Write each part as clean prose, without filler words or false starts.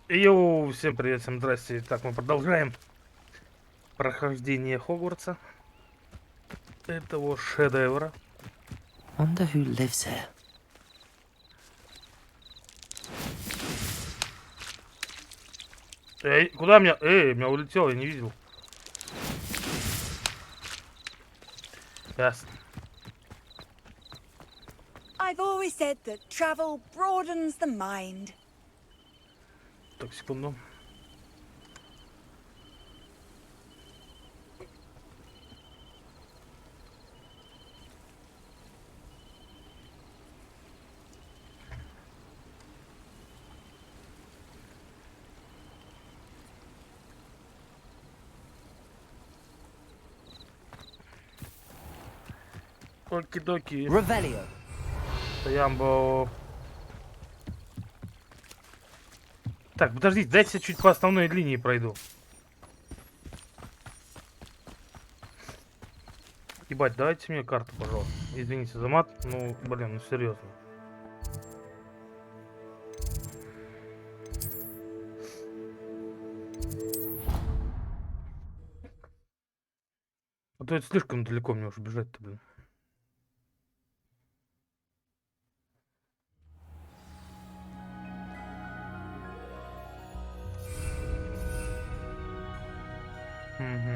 Йоу, всем привет, всем здрасте. Так, мы продолжаем прохождение Хогвартса. Этого шедевра. Wonder who lives here. Эй, куда меня? Эй, меня улетело, я не видел. Ясно. I've always said that travel broadens the mind. Так, секунду. Оки-доки. Revelio. Ямбо. Так, подождите, дайте я чуть по основной линии пройду. Ебать, давайте мне карту, пожалуйста. Извините за мат, ну, блин, ну серьезно. А то это слишком далеко мне уже бежать-то, блин. Угу.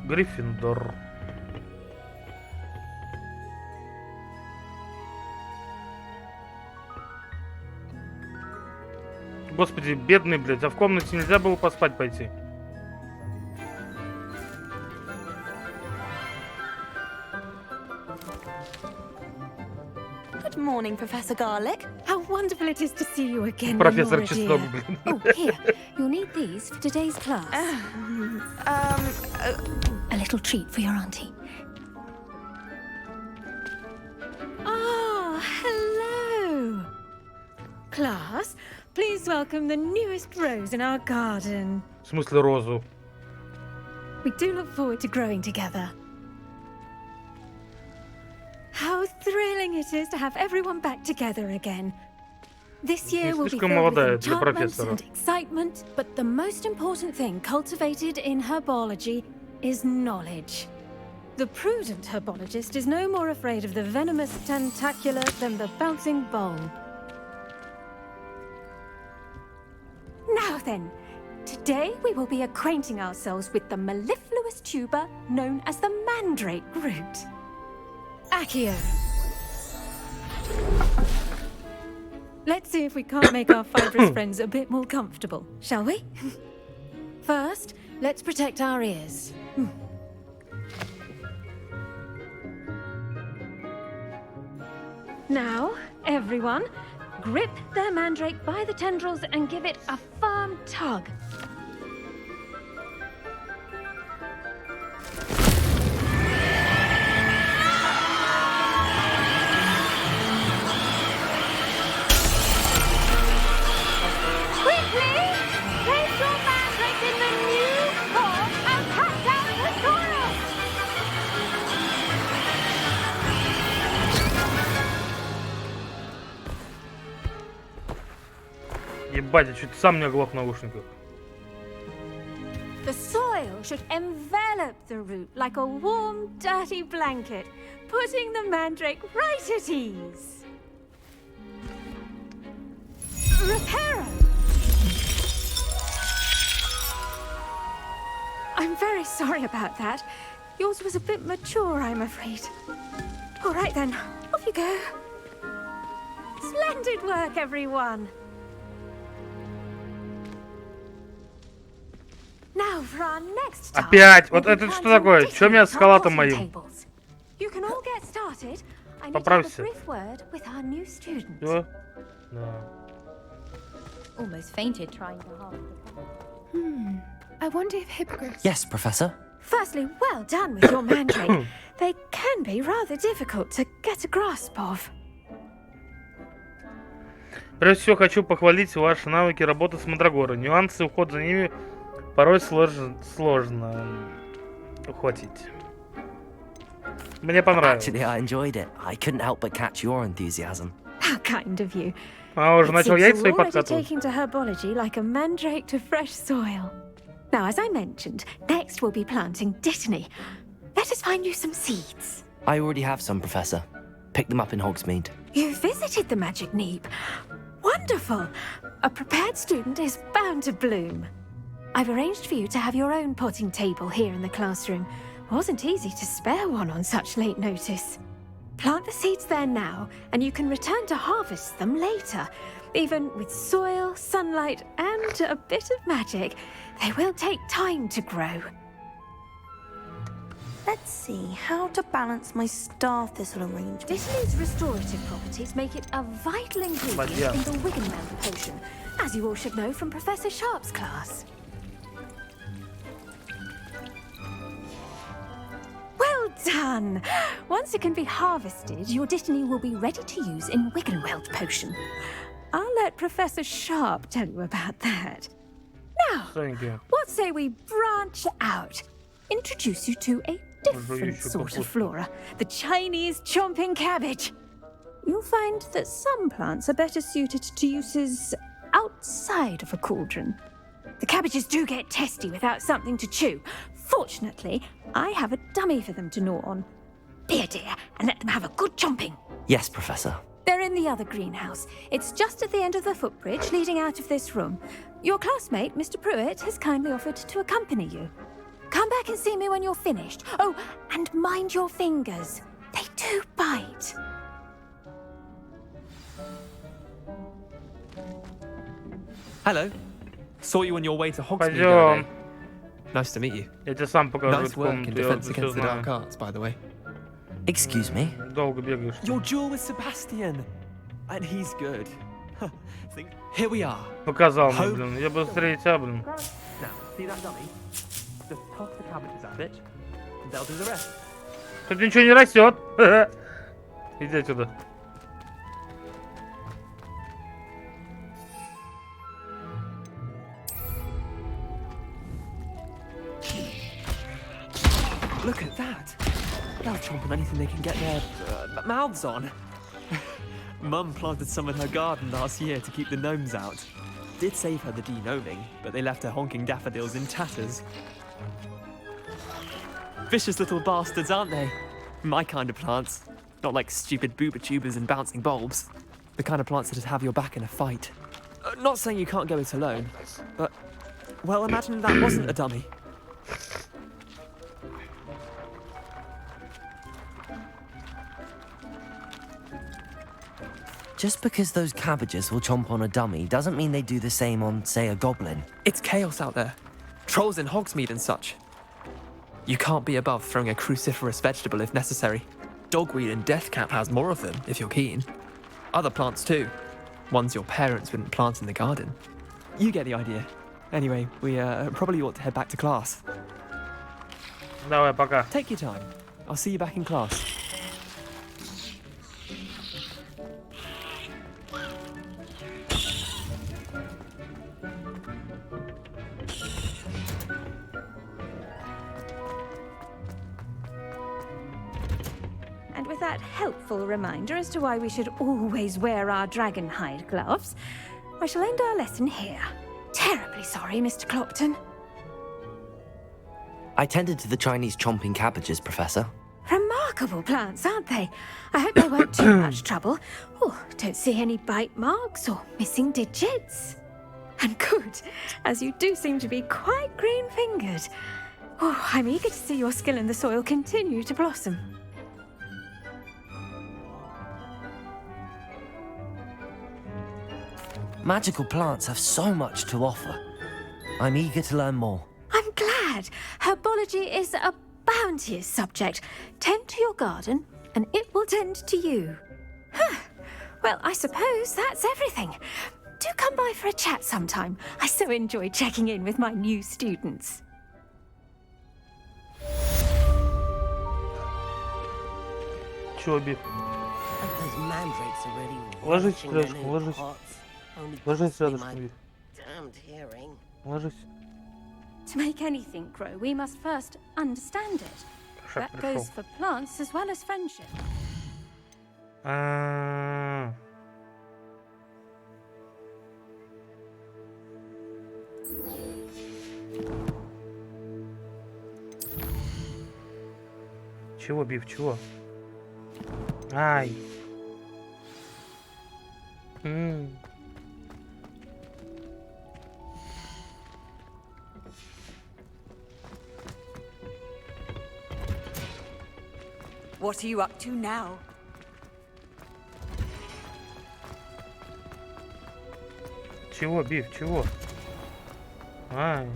Гриффиндор. Господи, бедный, блядь, а в комнате нельзя было поспать пойти? Good morning, Professor Garlic. How wonderful it is to see you again, Профессор Lenora, Чеснок, dear. блин. Oh, here. You'll need these for today's class. A little treat for your auntie. Ah, hello. Class, please welcome the newest rose in our garden. В смысле розу? We do look forward to growing together. How thrilling it is to have everyone back together again. This year will be слишком filled with молодая для enchantment профессора. and excitement, but the most important thing cultivated in herbology is knowledge. The prudent herbologist is no more afraid of the venomous tentacular than the bouncing bowl. Now then, today we will be acquainting ourselves with the mellifluous tuber known as the mandrake root. Accio. Let's see if we can't make our fibrous friends a bit more comfortable, shall we? First, let's protect our ears. Now, everyone, grip their mandrake by the tendrils and give it a firm tug. Quickly! Place your mandrake in the new form and cut down the soil! Ебать, я чуть сам не оглох в наушниках. The soil should envelop the root like a warm, dirty blanket, putting the mandrake right at ease. Reparo! I'm very sorry about that. Yours was a bit mature, I'm afraid. All right then, off you go. Splendid work, everyone. Now for our next task. Опять! Вот we'll be это что planting такое? Чё у меня с different халатом coffee моим? tables. You can all get started. I need to have a Поправься. brief word with our new student. Всё? Да. Almost fainted trying to hold. I wonder if hippogriffs... Yes, Professor. Firstly, well done with your mandrake. They can be rather difficult to get a grasp of. Прежде всего хочу похвалить ваши навыки работы с мандрагорой. Нюансы, уход за ними Порой сложно ухватить. Мне понравилось. Actually, I enjoyed it. I couldn't help but catch your enthusiasm. How kind of you. А уже It начал seems яйца you're свои already подкатывать. taking to herbology like a mandrake to fresh soil. Now, as I mentioned, next we'll be planting dittany. Let us find you some seeds. I already have some, Professor. Picked them up in Hogsmeade. You visited the Magic Neep. Wonderful. A prepared student is bound to bloom. I've arranged for you to have your own potting table here in the classroom. Wasn't easy to spare one on such late notice. Plant the seeds there now, and you can return to harvest them later. Even with soil, sunlight, and a bit of magic, they will take time to grow. Let's see how to balance my star thistle arrangement. Dittany's restorative properties make it a vital ingredient yeah. in the Wiggenweld potion, as you all should know from Professor Sharp's class. Well done! Once it can be harvested, your Dittany will be ready to use in Wiggenweld potion. I'll let Professor Sharp tell you about that. Now, Thank you. what say we branch out? Introduce you to a different sort of flora, the Chinese chomping cabbage. You'll find that some plants are better suited to uses outside of a cauldron. The cabbages do get testy without something to chew. Fortunately, I have a dummy for them to gnaw on. Be a dear and let them have a good chomping. Yes, Professor. They're in the other greenhouse. It's just at the end of the footbridge leading out of this room. Your classmate, Mr. Pruitt, has kindly offered to accompany you. Come back and see me when you're finished. Oh, and mind your fingers. They do bite. Hello. Saw you on your way to Hogsmeade the Пойдем. other day. Nice to meet you. Я тебе сам покажу Nice эту work in комнату. Я defense всё against the dark знаю. arts, by the way. Excuse me? Долго бегаешь. Your duel with Sebastian. And he's good. Here we are. Показал мне, блин. Я быстрее тебя, блин. Now, see that dummy? Just toss the cabbages at it, and they'll do the rest. Тут ничего не растет. Иди отсюда. Look at that. They'll chomp on anything they can get their mouths on. Mum planted some in her garden last year to keep the gnomes out. Did save her the de-gnoming, but they left her honking daffodils in tatters. Vicious little bastards, aren't they? My kind of plants. Not like stupid booba tubers and bouncing bulbs. The kind of plants that'd have your back in a fight. Not saying you can't go it alone, but... Well, imagine that wasn't a dummy. Just because those cabbages will chomp on a dummy doesn't mean they do the same on, say, a goblin. It's chaos out there. Trolls in Hogsmeade and such. You can't be above throwing a cruciferous vegetable if necessary. Dogweed and deathcap has more of them, if you're keen. Other plants too. Ones your parents wouldn't plant in the garden. You get the idea. Anyway, we probably ought to head back to class. Давай, пока. Take your time. I'll see you back in class. And with that helpful reminder as to why we should always wear our dragon hide gloves, I shall end our lesson here. Terribly sorry, Mr. Clopton. I tended to the Chinese chomping cabbages, Professor. Remarkable plants, aren't they? I hope they weren't too much trouble. Oh, don't see any bite marks or missing digits. And good, as you do seem to be quite green-fingered. Oh, I'm eager to see your skill in the soil continue to blossom. Magical plants have so much to offer. I'm eager to learn more. I'm glad. Herbology is a bounteous subject. Tend to your garden, and it will tend to you. Huh. Well, I suppose that's everything. Do come by for a chat sometime. I so enjoy checking in with my new students. Чё, Биф? Those mandrakes are really Ложись, relishing their Флешка, new ложись. pots. Only Ложись cost me рядышком, my Биф. damned hearing. Ложись. To make anything grow, we must first understand it. Шаг That goes пришел. for plants as well as friendship. А, Чего, Биф, чего? Ай. What are you up to now? Чего, Биф, чего? Ай.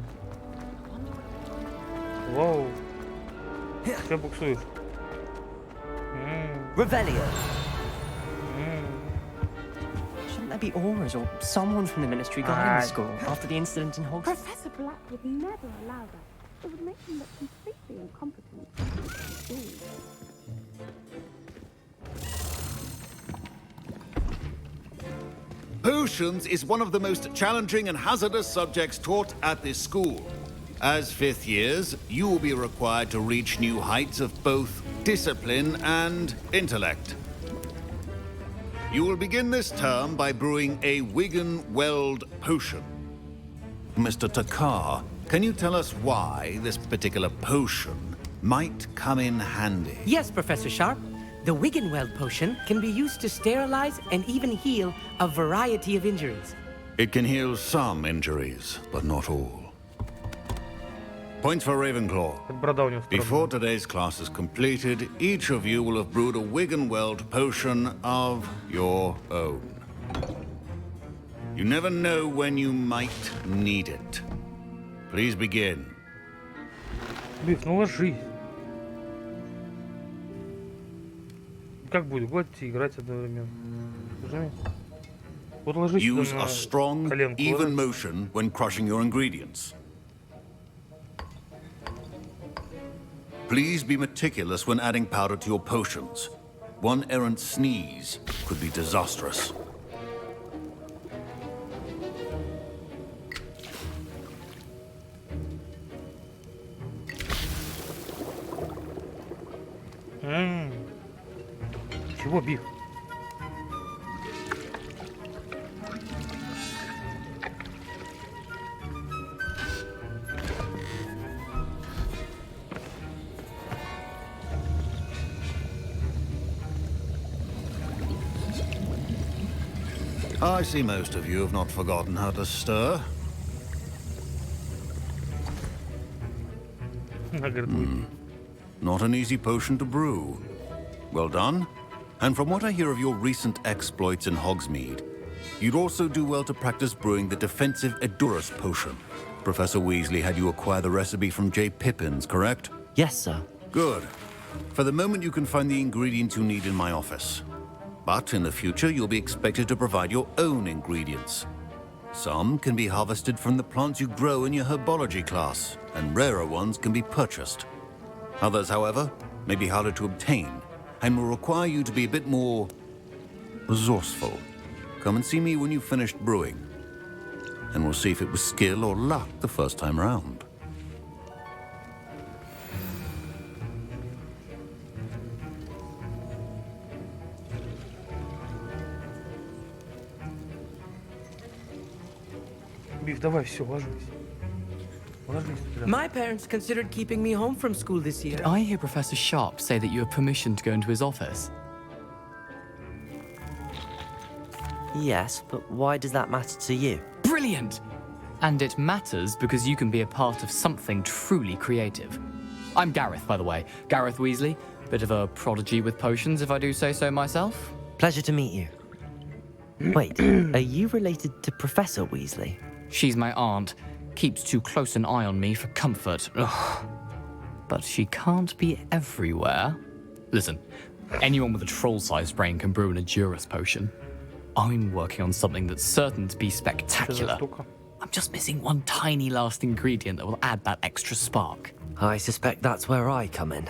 Воу. Все буксуешь. Revelio. Shouldn't there be auras or someone from the ministry guarding the school after the incident in Hogwarts? Professor Black would never allow that. It would make him look completely incompetent. Potions is one of the most challenging and hazardous subjects taught at this school. As fifth years, you will be required to reach new heights of both discipline and intellect. You will begin this term by brewing a Wigan-Weld potion. Mr. Takar, can you tell us why this particular potion might come in handy? Yes, Professor Sharp. The Wiggenweld potion can be used to sterilize and even heal a variety of injuries. It can heal some injuries, but not all. Points for Ravenclaw. Как борода у него странная. Before today's class is completed, each of you will have brewed a Wiggenweld potion of your own. You never know when you might need it. Please begin. Биф, ну ложись. Как будет? Гладить и играть одновременно. Нажми. Вот ложись Use сюда на a strong, коленку. even ложись. motion when crushing your ingredients. Please be meticulous when adding powder to your potions. One errant sneeze could be disastrous. Чего, Биф? I see most of you have not forgotten how to stir. Она говорит, «Ой, Not an easy potion to brew. Well done. And from what I hear of your recent exploits in Hogsmeade, you'd also do well to practice brewing the defensive Edurus potion. Professor Weasley had you acquire the recipe from J. Pippin's, correct? Yes, sir. Good. For the moment, you can find the ingredients you need in my office. But in the future, you'll be expected to provide your own ingredients. Some can be harvested from the plants you grow in your herbology class, and rarer ones can be purchased. Others, however, may be harder to obtain, and will require you to be a bit more resourceful. Come and see me when you've finished brewing, and we'll see if it was skill or luck the first time round. Биф, давай, все, ложись. Ложись прям. My parents considered keeping me home from school this year. Did I hear Professor Sharp say that you have permission to go into his office? Yes, but why does that matter to you? Brilliant! And it matters because you can be a part of something truly creative. I'm Gareth, by the way. Gareth Weasley. Bit of a prodigy with potions, if I do say so myself. Pleasure to meet you. Wait, are you related to Professor Weasley? She's my aunt. Keeps too close an eye on me for comfort. Ugh. But she can't be everywhere. Listen, anyone with a troll-sized brain can brew an Edurus potion. I'm working on something that's certain to be Что за spectacular. штука? I'm just missing one tiny last ingredient that will add that extra spark. I suspect that's where I come in.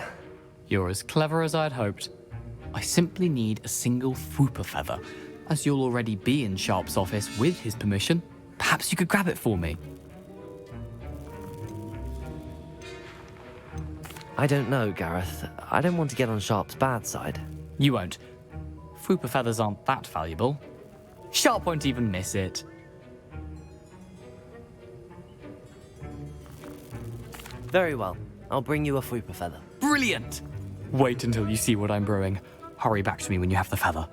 You're as clever as I'd hoped. I simply need a single Fwooper feather. As you'll already be in Sharp's office with his permission, perhaps you could grab it for me. I don't know, Gareth. I don't want to get on Sharp's bad side. You won't. Fupa feathers aren't that valuable. Sharp won't even miss it. Very well. I'll bring you a Fupa feather. Brilliant! Wait until you see what I'm brewing. Hurry back to me when you have the feather.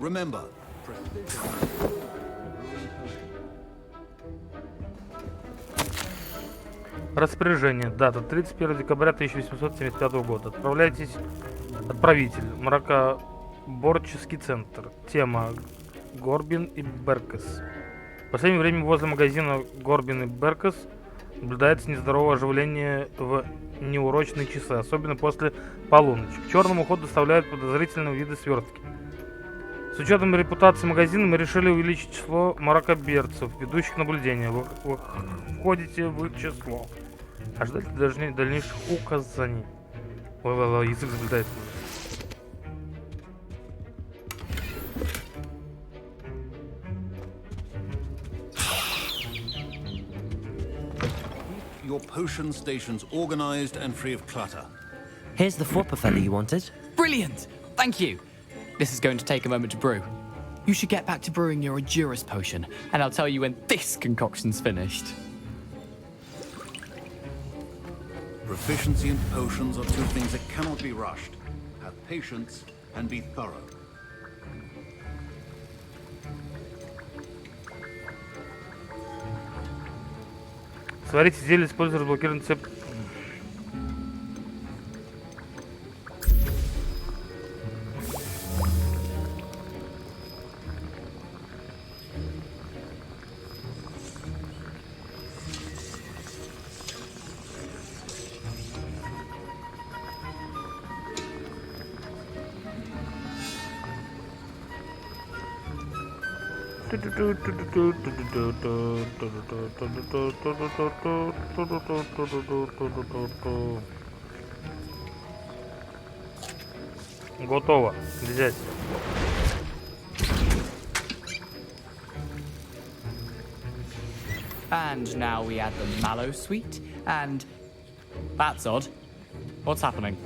Remember, Распоряжение. Дата 31 декабря 1875 года. Отправитель. Мракоборческий центр. Тема. Горбин и Беркес. В последнее время возле магазина Горбин и Беркес наблюдается нездоровое оживление в неурочные часы, особенно после полуночи. К черному ходу доставляют подозрительного вида свертки. С учетом репутации магазина мы решили увеличить число мракоберцев, ведущих наблюдения. Вы входите в их число. Ожидайте дальнейших указаний. Ой, язык заблюдается. your potion stations organized and free of clutter. Here's the Fupa feather you wanted. Brilliant! Thank you. This is going to take a moment to brew. You should get back to brewing your Endurance potion, and I'll tell you when this concoction's finished. Proficiency in potions are two things that cannot be rushed. Have patience and be thorough. Сварить изделие, используя разблокированный цепь. Готово. Взять. And now we add the mallow sweet, and that's odd. What's happening?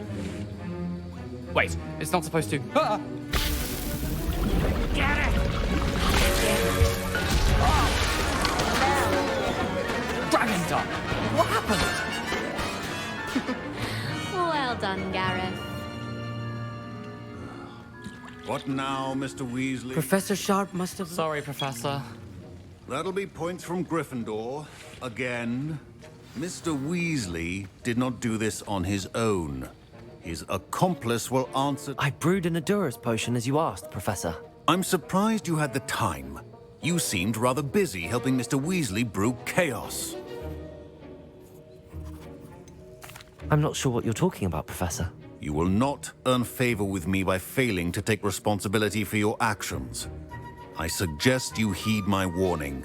Wait, it's not supposed to. Ah! Get it! Oh! Dragon Dog! What happened? Well done, Gareth. What now, Mr. Weasley? Professor Sharp must have... Sorry, Professor. That'll be points from Gryffindor. Again. Mr. Weasley did not do this on his own. His accomplice will answer... I brewed an Endurance potion as you asked, Professor. I'm surprised you had the time. You seemed rather busy helping Mr. Weasley brew chaos. I'm not sure what you're talking about, Professor. You will not earn favor with me by failing to take responsibility for your actions. I suggest you heed my warning.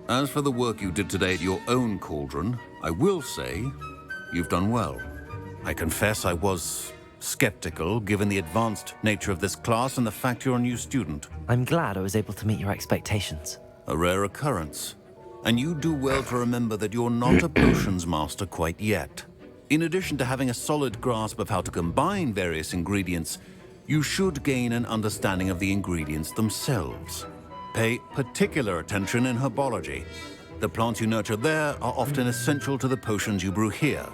As for the work you did today at your own cauldron, I will say you've done well. I confess I was skeptical, given the advanced nature of this class and the fact you're a new student. I'm glad I was able to meet your expectations. A rare occurrence. And you do well to remember that you're not a potions master quite yet. In addition to having a solid grasp of how to combine various ingredients, you should gain an understanding of the ingredients themselves. Pay particular attention in herbology. The plants you nurture there are often essential to the potions you brew here.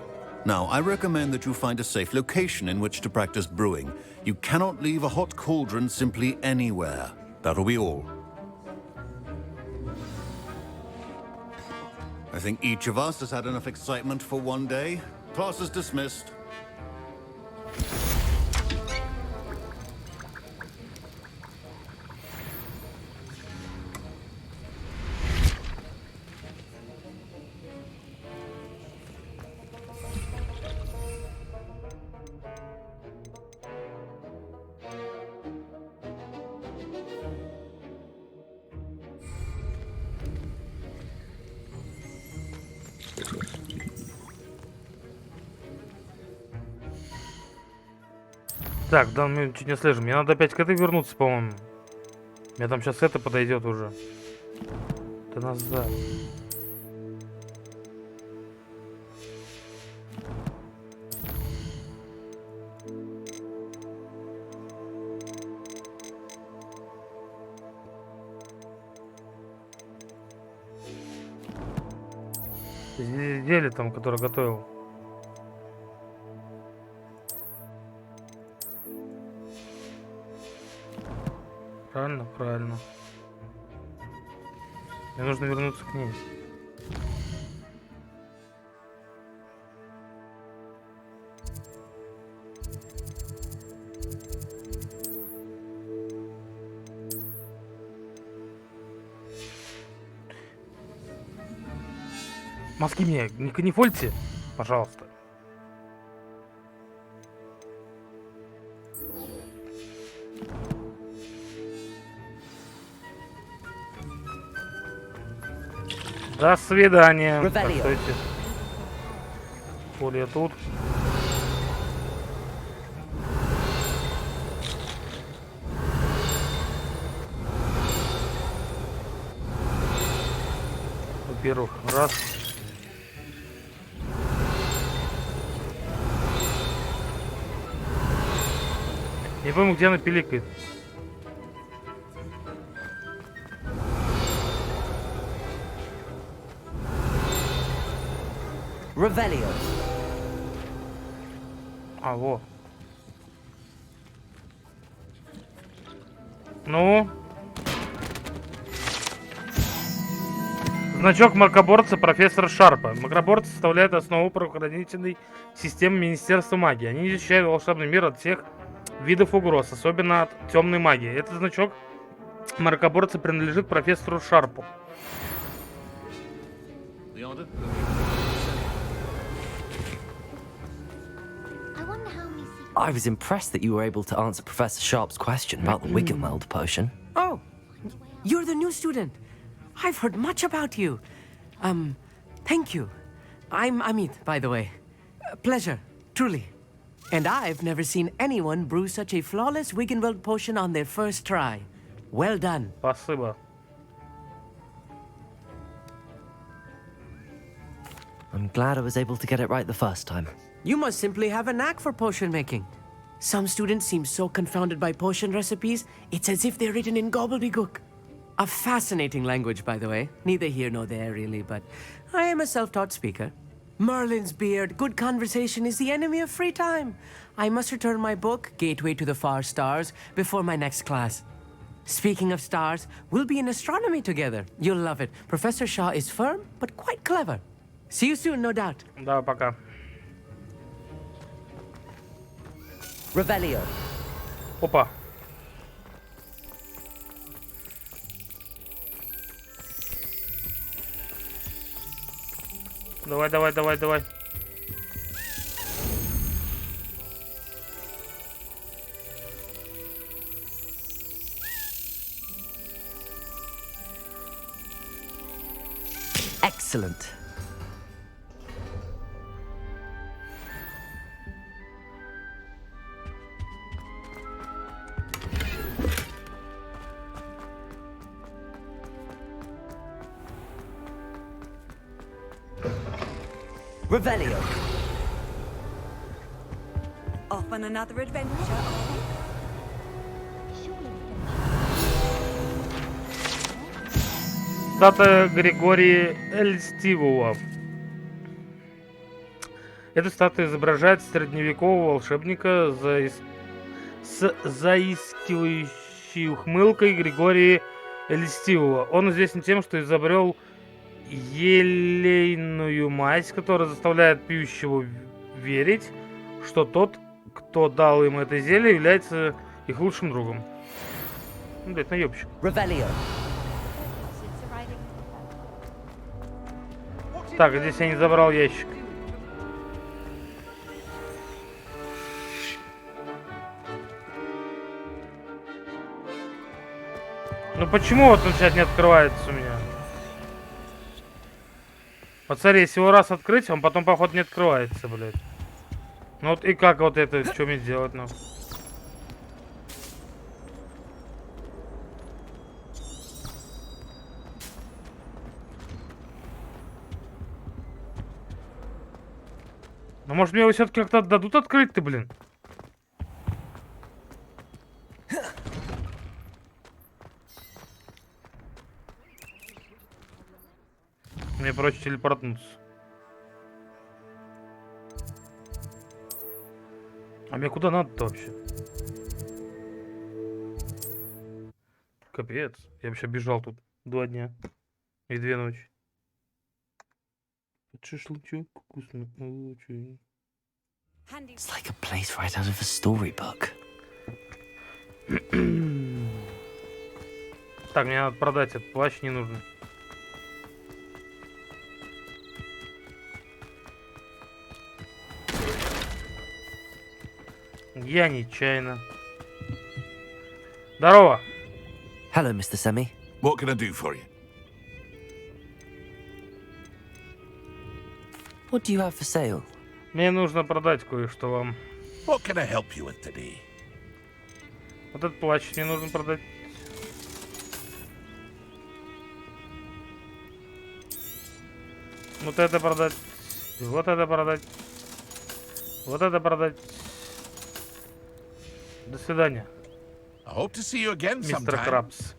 Now, I recommend that you find a safe location in which to practice brewing. You cannot leave a hot cauldron simply anywhere. That'll be all. I think each of us has had enough excitement for one day. Class is dismissed. Так, да, мы чуть не слежим. Мне надо опять к этой вернуться, по-моему. Мне там сейчас это подойдет уже. Это назад. Изделие там, которое готовил. Правильно, правильно. Мне нужно вернуться к ней. Мозги мне не канифольте, пожалуйста. До свидания. Постойте. Поле тут. Во-первых, раз. Не пойму, где она пиликает. Revelio. А, во. Ну? Значок мракоборца профессора Шарпа. Мракоборцы составляют основу правоохранительной системы Министерства магии. Они защищают волшебный мир от всех видов угроз, особенно от темной магии. Этот значок мракоборца принадлежит профессору Шарпу. I was impressed that you were able to answer Professor Sharp's question about the Wiggenweld potion. Oh, you're the new student. I've heard much about you. Thank you. I'm Amit, by the way. Pleasure, truly. And I've never seen anyone brew such a flawless Wiggenweld potion on their first try. Well done. Спасибо. I'm glad I was able to get it right the first time. You must simply have a knack for potion making. Some students seem so confounded by potion recipes, it's as if they're written in gobbledygook. A fascinating language, by the way. Neither here nor there, really, but I am a self-taught speaker. Merlin's beard, good conversation is the enemy of free time. I must return my book, Gateway to the Far Stars, before my next class. Speaking of stars, we'll be in astronomy together. You'll love it. Professor Shaw is firm, but quite clever. See you soon, no doubt. Да, пока. Revelio. Опа. Давай, давай, давай, давай. Excellent. Revelio. Off on another adventure. Статуя Григория Эльстивого. Эта статуя изображает средневекового волшебника с заискивающей ухмылкой Григория Эльстивого. Он известен тем, что изобрел елейную мазь, которая заставляет пьющего верить, что тот, кто дал им это зелье, является их лучшим другом. Ну, блядь, наебщик. Так, здесь я не забрал ящик. Ну почему вот он сейчас не открывается у меня? Вот смотри, если его раз открыть, он потом, походу, не открывается, блядь. Ну вот и как вот это, что мне делать, ну? Ну может мне его все-таки как-то дадут открыть-то, блин? Мне проще телепортнуться. А мне куда надо-то вообще? Капец. Я вообще бежал тут 2 дня и 2 ночи. Шашлычок вкусный, очень. It's like a place right out of a storybook. Так, мне надо продать этот плащ, не нужно. Я нечаянно. Здорово. Hello, Mr. Semi. What can I do for you? What do you have for sale? Мне нужно продать кое-что вам. What can I help you with today? Вот этот плащ мне нужно продать. Вот это продать. Вот это продать. Вот это продать. До свидания. I hope to see you again Мистер sometime. Крабс.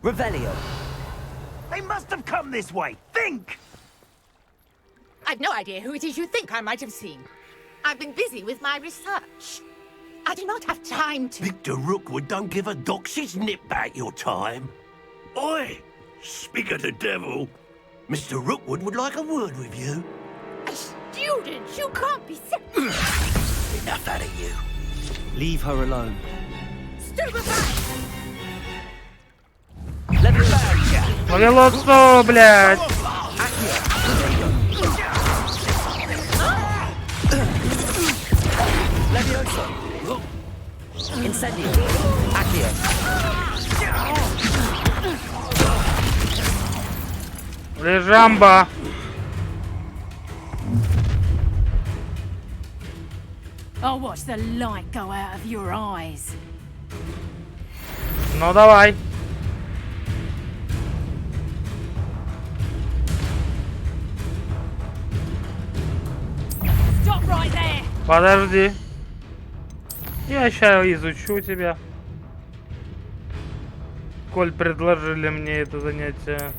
Revelio. They must have come this way. Think! I've no idea who it is you think I might have seen. I've been busy with my research. I do not have time to... Victor Rookwood don't give a doxy's nip back your time. Oi! Speak of the devil. Mr. Rookwood would like a word with you. A student? You can't be so... Enough out of you. Leave her alone. Stupefy! Ловелоцо, блядь! Incendio. Accio. Лежамба. I'll watch the light go out of your eyes. Ну давай. Stop right there. Подожди. Я сейчас изучу тебя. Коль предложили мне это занятие.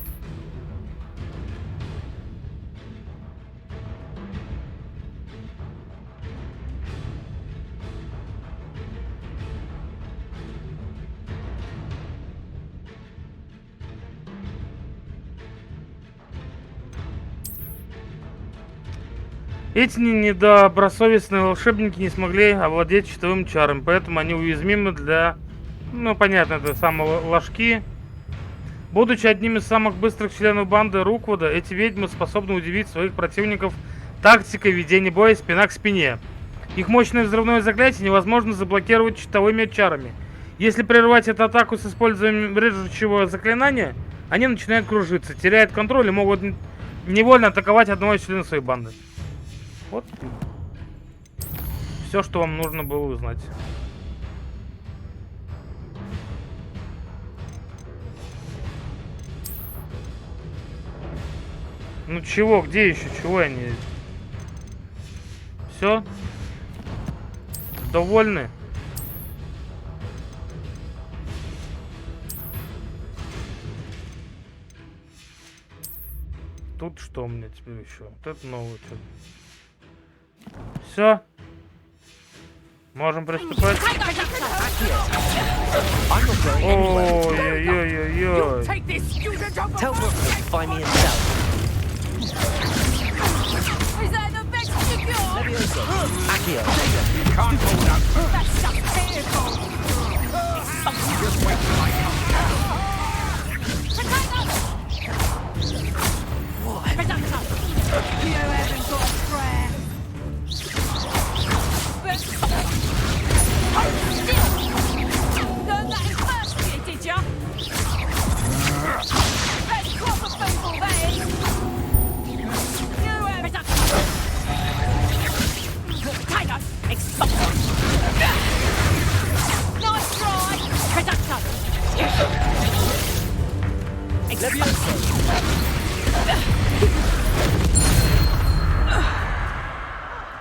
Эти недобросовестные волшебники не смогли овладеть щитовым чаром, поэтому они уязвимы для, ну понятно, это самые ложки. Будучи одним из самых быстрых членов банды Руквуда, эти ведьмы способны удивить своих противников тактикой ведения боя спина к спине. Их мощное взрывное заклятие невозможно заблокировать щитовыми чарами. Если прервать эту атаку с использованием режущего заклинания, они начинают кружиться, теряют контроль и могут невольно атаковать одного из членов своей банды. Вот все, что вам нужно было узнать. Ну чего, где еще? Чего они? Все? Довольны? Тут что у меня теперь еще? Вот это новое что-то. Все. Можем приступать. Ой-ой-ой-ой-ой. Tell Rookwood to find me himself. Is that the best secure? Levioso. Accio. You can't hold out. That's just terrible. Just wait till I come. You haven't got a prayer. Learn that in first year, did ya? Let's crop a people, then. You have Titus, expulsion. Nice try. Production. Levioso.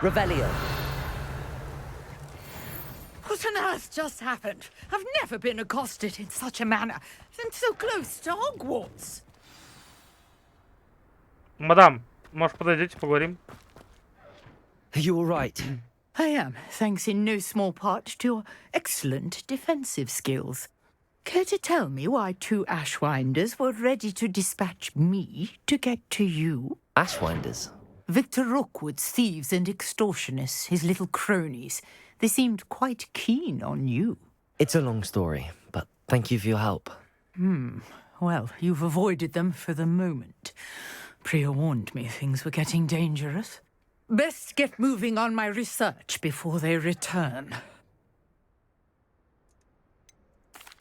Revelio. What on earth just happened? I've never been accosted in such a manner, and so close to Hogwarts. Мадам, может, подойдете, поговорим? Are you all right? I am, thanks in no small part to your excellent defensive skills. Care to tell me why 2 Ashwinders were ready to dispatch me to get to you? Ashwinders? Victor Rookwood's thieves and extortionists, his little cronies. They seemed quite keen on you. It's a long story, but thank you for your help. Well, you've avoided them for the moment. Priya warned me things were getting dangerous. Best get moving on my research before they return.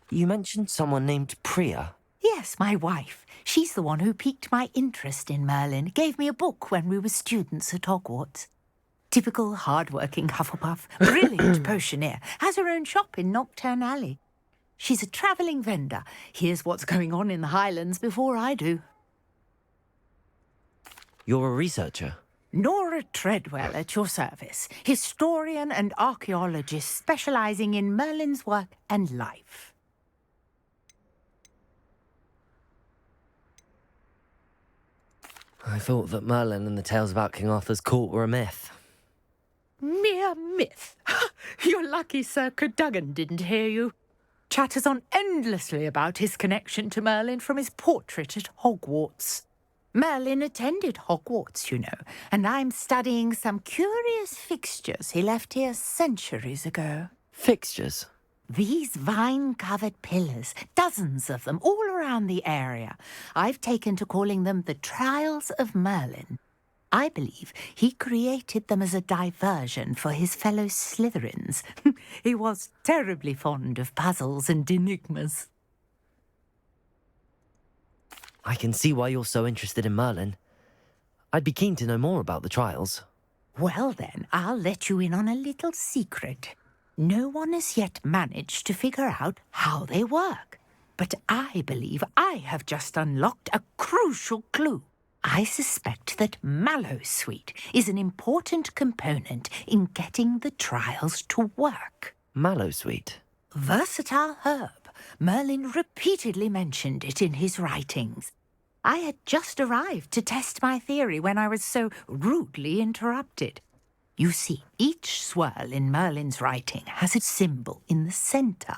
You mentioned someone named Priya. Yes, my wife. She's the one who piqued my interest in Merlin. Gave me a book when we were students at Hogwarts. Typical hard-working Hufflepuff. Brilliant potioneer. Has her own shop in Knockturn Alley. She's a travelling vendor. Hears what's going on in the Highlands before I do. You're a researcher? Nora Treadwell at your service. Historian and archaeologist specialising in Merlin's work and life. I thought that Merlin and the tales about King Arthur's court were a myth. Mere myth. You're lucky Sir Cadogan didn't hear you. Chatters on endlessly about his connection to Merlin from his portrait at Hogwarts. Merlin attended Hogwarts, you know, and I'm studying some curious fixtures he left here centuries ago. Fixtures? These vine-covered pillars, dozens of them, all around the area. I've taken to calling them the Trials of Merlin. I believe he created them as a diversion for his fellow Slytherins. He was terribly fond of puzzles and enigmas. I can see why you're so interested in Merlin. I'd be keen to know more about the trials. Well then, I'll let you in on a little secret. No one has yet managed to figure out how they work. But I believe I have just unlocked a crucial clue. I suspect that Mallowsweet is an important component in getting the trials to work. Mallowsweet? Versatile herb. Merlin repeatedly mentioned it in his writings. I had just arrived to test my theory when I was so rudely interrupted. You see, each swirl in Merlin's writing has a symbol in the centre.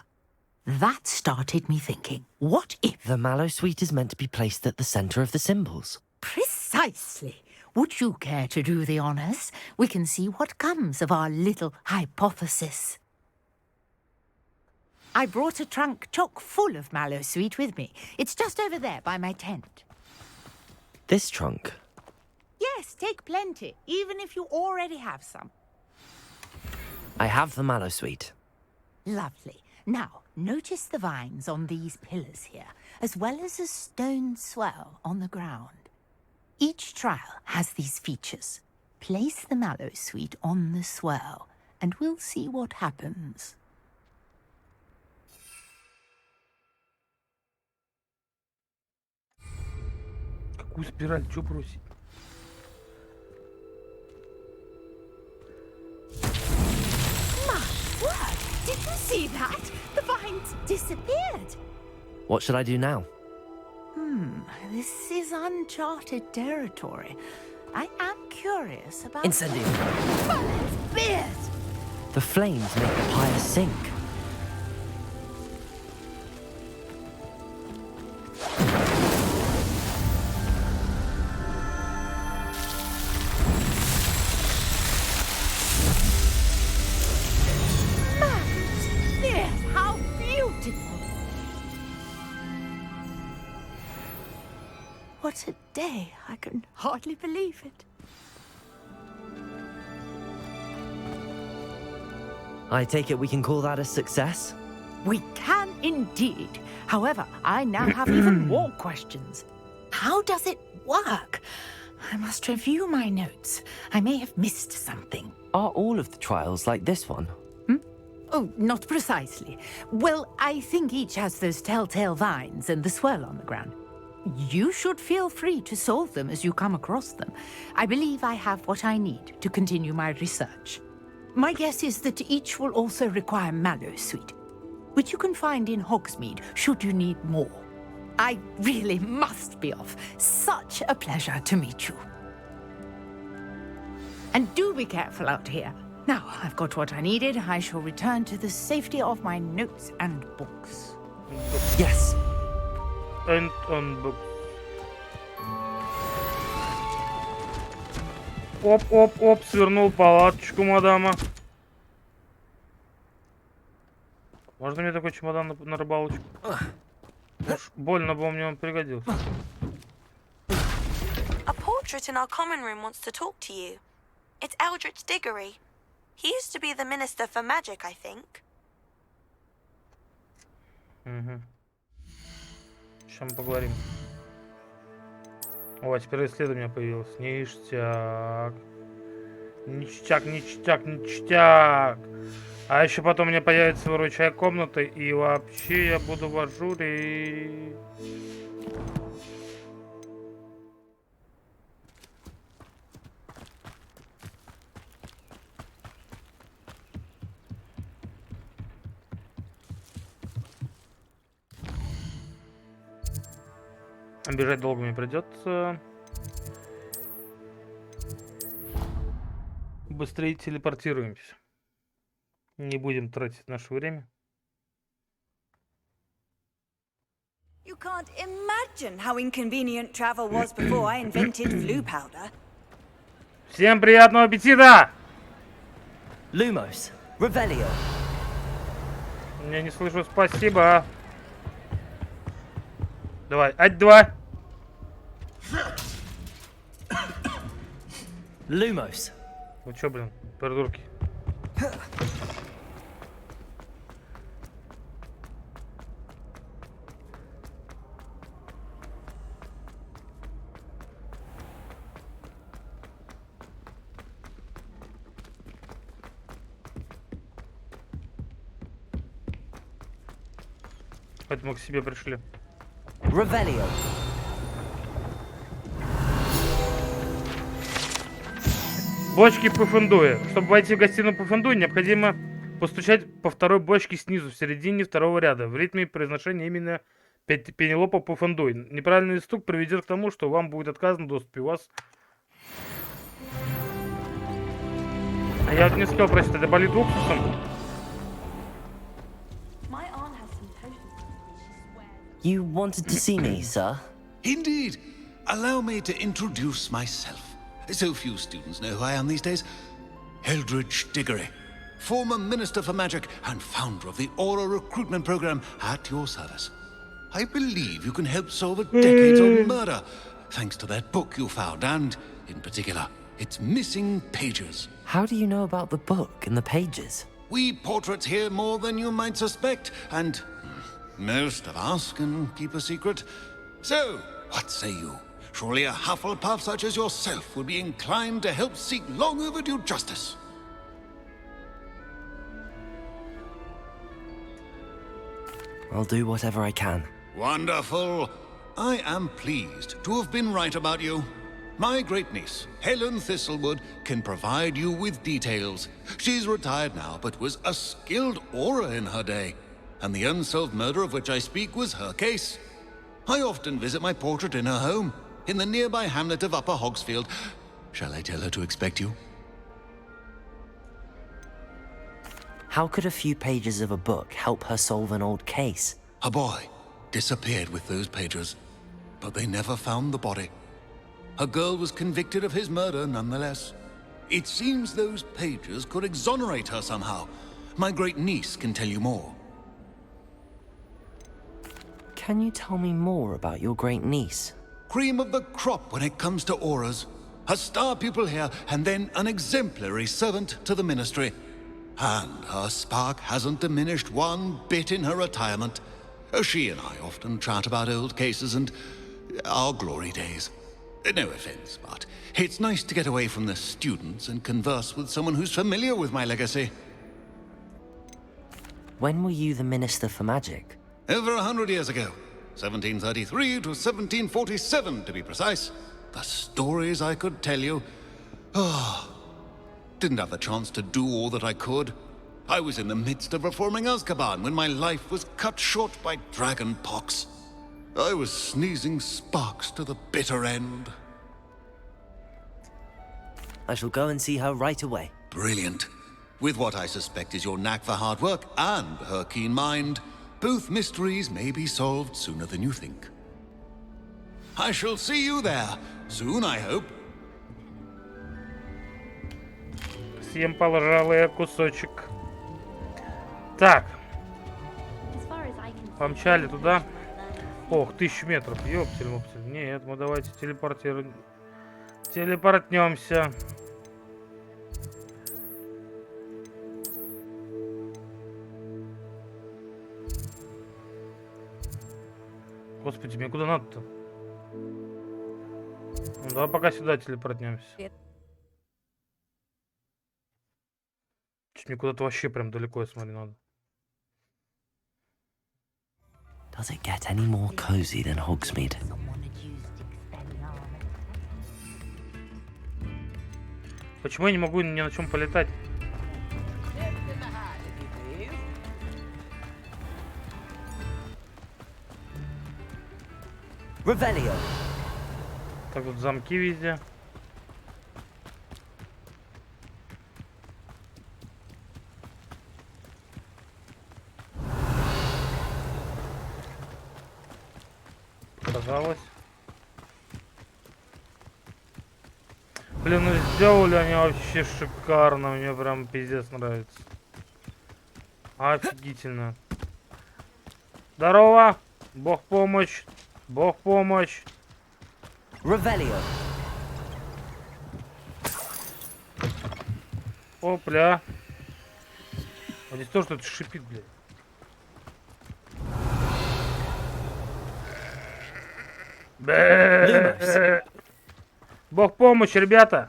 That started me thinking, what if... The Mallowsweet is meant to be placed at the centre of the symbols. Precisely. Would you care to do the honours? We can see what comes of our little hypothesis. I brought a trunk chock full of Mallowsweet with me. It's just over there by my tent. This trunk? Yes, take plenty, even if you already have some. I have the Mallowsweet. Lovely. Now, notice the vines on these pillars here, as well as a stone swell on the ground. Each trial has these features. Place the Mallowsweet on the swell, and we'll see what happens. Какую спираль? Чё бросить? My word! Did you see that? The vines disappeared. What should I do now? This is uncharted territory. I am curious about... Incendio! Merlin's beard! The flames make the pyre sink. Merlin's beard! How beautiful! What a day! I can hardly believe it. I take it we can call that a success? We can indeed. However, I now have even more questions. How does it work? I must review my notes. I may have missed something. Are all of the trials like this one? Oh, not precisely. Well, I think each has those telltale vines and the swirl on the ground. You should feel free to solve them as you come across them. I believe I have what I need to continue my research. My guess is that each will also require mallow sweet, which you can find in Hogsmeade should you need more. I really must be off. Such a pleasure to meet you. And do be careful out here. Now, I've got what I needed. I shall return to the safety of my notes and books. Yes. And on book. Оп-оп-оп, свернул палаточку, мадама. Можно мне такой чемодан на рыбалочку? Уж больно бы мне он пригодился. A portrait in our common room wants to talk to you. It's Eldritch Diggory. He used to be the Minister for Magic, I think. Угу. Сейчас мы поговорим. О, а теперь исследование появилось. Ништяк. Ништяк, ништяк, ништяк. А еще потом у меня появится выручай комнаты, и вообще я буду в ажуре. Бежать долго мне придется. Быстрее телепортируемся. Не будем тратить наше время. You can't imagine how inconvenient travel was before I invented blue powder. Всем приятного аппетита! Lumos, Revelio. Я не слышу спасибо. Давай, ать-два. Lumos. Вы чё, блин, придурки? Поэтому к себе пришли. Revelio. Бочки Пуффендуя. Чтобы войти в гостиную Пуффендуя, необходимо постучать по второй бочке снизу, в середине второго ряда, в ритме произношения именно Пенелопа Пуффендуй. Неправильный стук приведет к тому, что вам будет отказан в доступе. У вас... Я не успел прочитать, это болит уксусом. You wanted to see me, sir? Indeed. Allow me to introduce myself. So few students know who I am these days. Eldritch Diggory, former Minister for Magic and founder of the Aura recruitment program at your service. I believe you can help solve a decades-old murder, thanks to that book you found, and, in particular, its missing pages. How do you know about the book and the pages? We portraits hear more than you might suspect, and most of us can keep a secret. So, what say you? Surely a Hufflepuff such as yourself would be inclined to help seek long overdue justice. I'll do whatever I can. Wonderful. I am pleased to have been right about you. My great niece, Helen Thistlewood, can provide you with details. She's retired now, but was a skilled aura in her day. And the unsolved murder of which I speak was her case. I often visit my portrait in her home, in the nearby hamlet of Upper Hogsfield. Shall I tell her to expect you? How could a few pages of a book help her solve an old case? A boy disappeared with those pages, but they never found the body. A girl was convicted of his murder nonetheless. It seems those pages could exonerate her somehow. My great niece can tell you more. Can you tell me more about your great niece? Cream of the crop when it comes to auras. A star pupil here, and then an exemplary servant to the ministry. And her spark hasn't diminished one bit in her retirement. She and I often chat about old cases and our glory days. No offense, but it's nice to get away from the students and converse with someone who's familiar with my legacy. When were you the Minister for Magic? Over 100 years ago. 1733 to 1747, to be precise. The stories I could tell you. Oh, Didn't have the chance to do all that I could. I was in the midst of reforming Azkaban when my life was cut short by dragon pox. I was sneezing sparks to the bitter end. I shall go and see her right away. Brilliant. With what I suspect is your knack for hard work and her keen mind, both mysteries may be solved sooner than you think. I shall see you there soon, I hope. Всем положил я кусочек. Так. Помчали туда. Ох, 1000 метров. Ёптель-моптель. Нет, мы давайте телепортируем. Телепортнемся. Господи, мне куда надо-то? Ну, давай пока сюда телепортнемся. Чуть мне куда-то вообще прям далеко, я смотрю, надо. Does it get any more cozy than Hogsmeade? Почему я не могу ни на чем полетать? Revelio. Так, вот замки везде. Казалось. Блин, ну сделали они вообще шикарно. Мне прям пиздец нравится. Офигительно. Здорово! Бог помощь! Бог помощь! Revelio. Опля. А здесь тоже что-то шипит, блядь. Бэ. Бог помощь, ребята.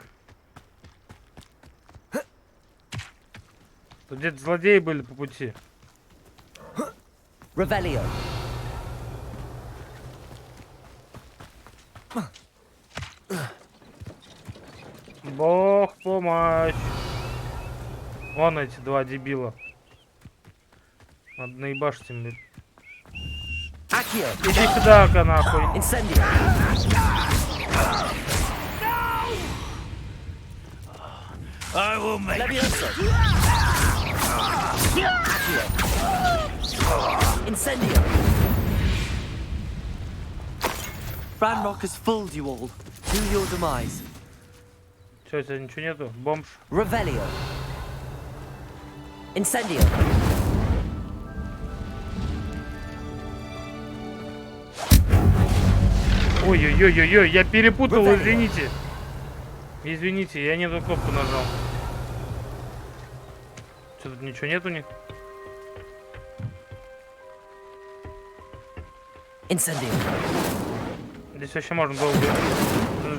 Тут где-то злодеи были по пути. Revelio. Бог помощь. Вон эти два дебила. Надо наебашить им, блядь. Иди сюда-ка, нахуй. I will make Incendio. Ranrock has fooled you all. To your demise. Что, у тебя ничего нету? Бомж. Revelio. Incendio. Ой-ой-ой-ой-ой, я перепутал, извините. Извините, я не эту кнопку нажал. Что, тут ничего нет у них? Incendio. Здесь вообще можно было бы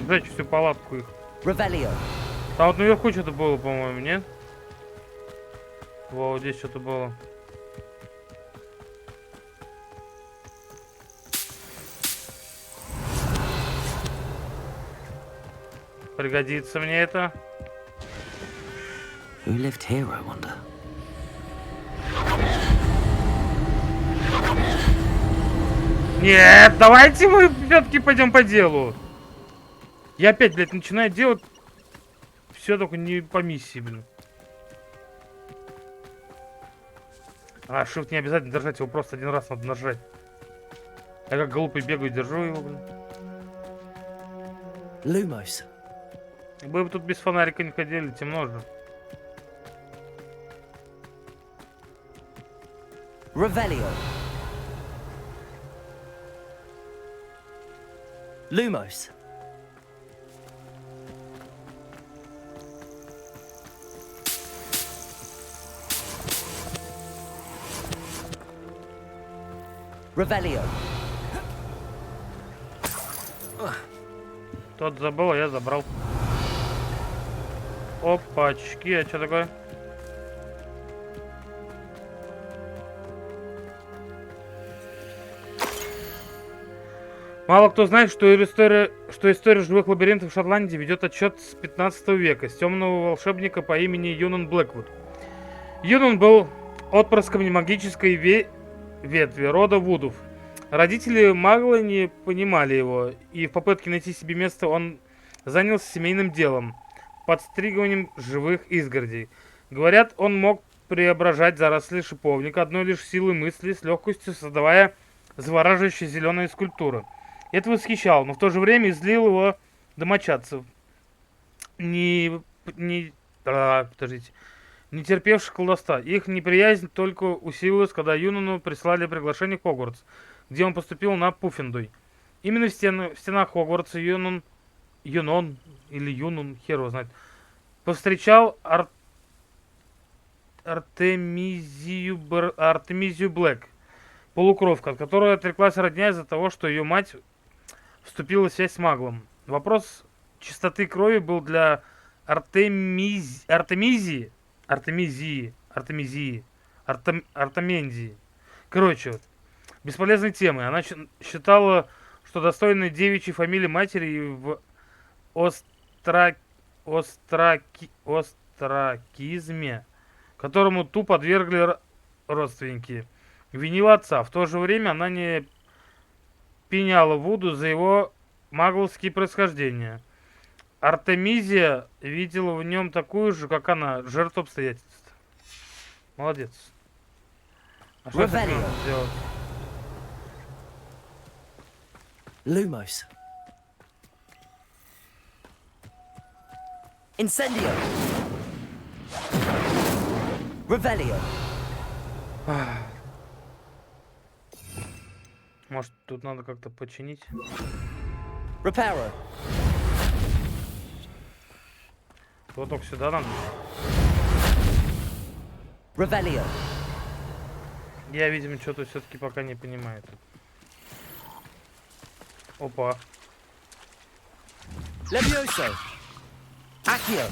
сжечь всю палатку их. Revelio. А вот наверху что-то было, по-моему, нет? Во, вот здесь что-то было. Пригодится мне это. Who lived here, I wonder? Нет, давайте мы все-таки пойдем по делу. Я опять, блядь, начинаю делать все только не по миссии, блин. А, shift не обязательно держать, его просто один раз надо нажать. Я как глупый бегаю, держу его, блин. Lumos. Вы бы тут без фонарика не ходили, темно же. Revelio. Lumos. Revelio. Тот забыл, а я забрал. Опачки, а что такое? Мало кто знает, что история живых лабиринтов в Шотландии ведет отчет с 15 века, с темного волшебника по имени Юнон Блэквуд. Юнон был отпрыском немагической ветви рода Вудов. Родители Магла не понимали его, и в попытке найти себе место он занялся семейным делом, подстригиванием живых изгородей. Говорят, он мог преображать заросли шиповника одной лишь силой мысли, с легкостью создавая завораживающие зеленые скульптуры. Это восхищало, но в то же время излил его домочадцев, не терпевших колдовства. Их неприязнь только усилилась, когда Юнону прислали приглашение в Хогвартс, где он поступил на Пуффендуй. Именно в стенах Хогвартса Юнон, хер его знает, повстречал Артемизию Блэк, полукровка, от которой отреклась родня из-за того, что ее мать вступила в связь с Маглом. Вопрос чистоты крови был для Артемизии. Короче, бесполезной темой. Она считала, что достойной девичьей фамилии матери в остракизме, которому ту подвергли родственники, винила отца. В то же время она не пеняла Вуду за его магловские происхождения. Артемизия видела в нем такую же, как она, жертву обстоятельств. Молодец. А что это надо сделать? Lumos. Incendio. Revelio. Может, тут надо как-то починить? Reparo. Вот только сюда надо. Revelio. Я, видимо, что-то все-таки пока не понимаю. Опа. Levioso. Accio.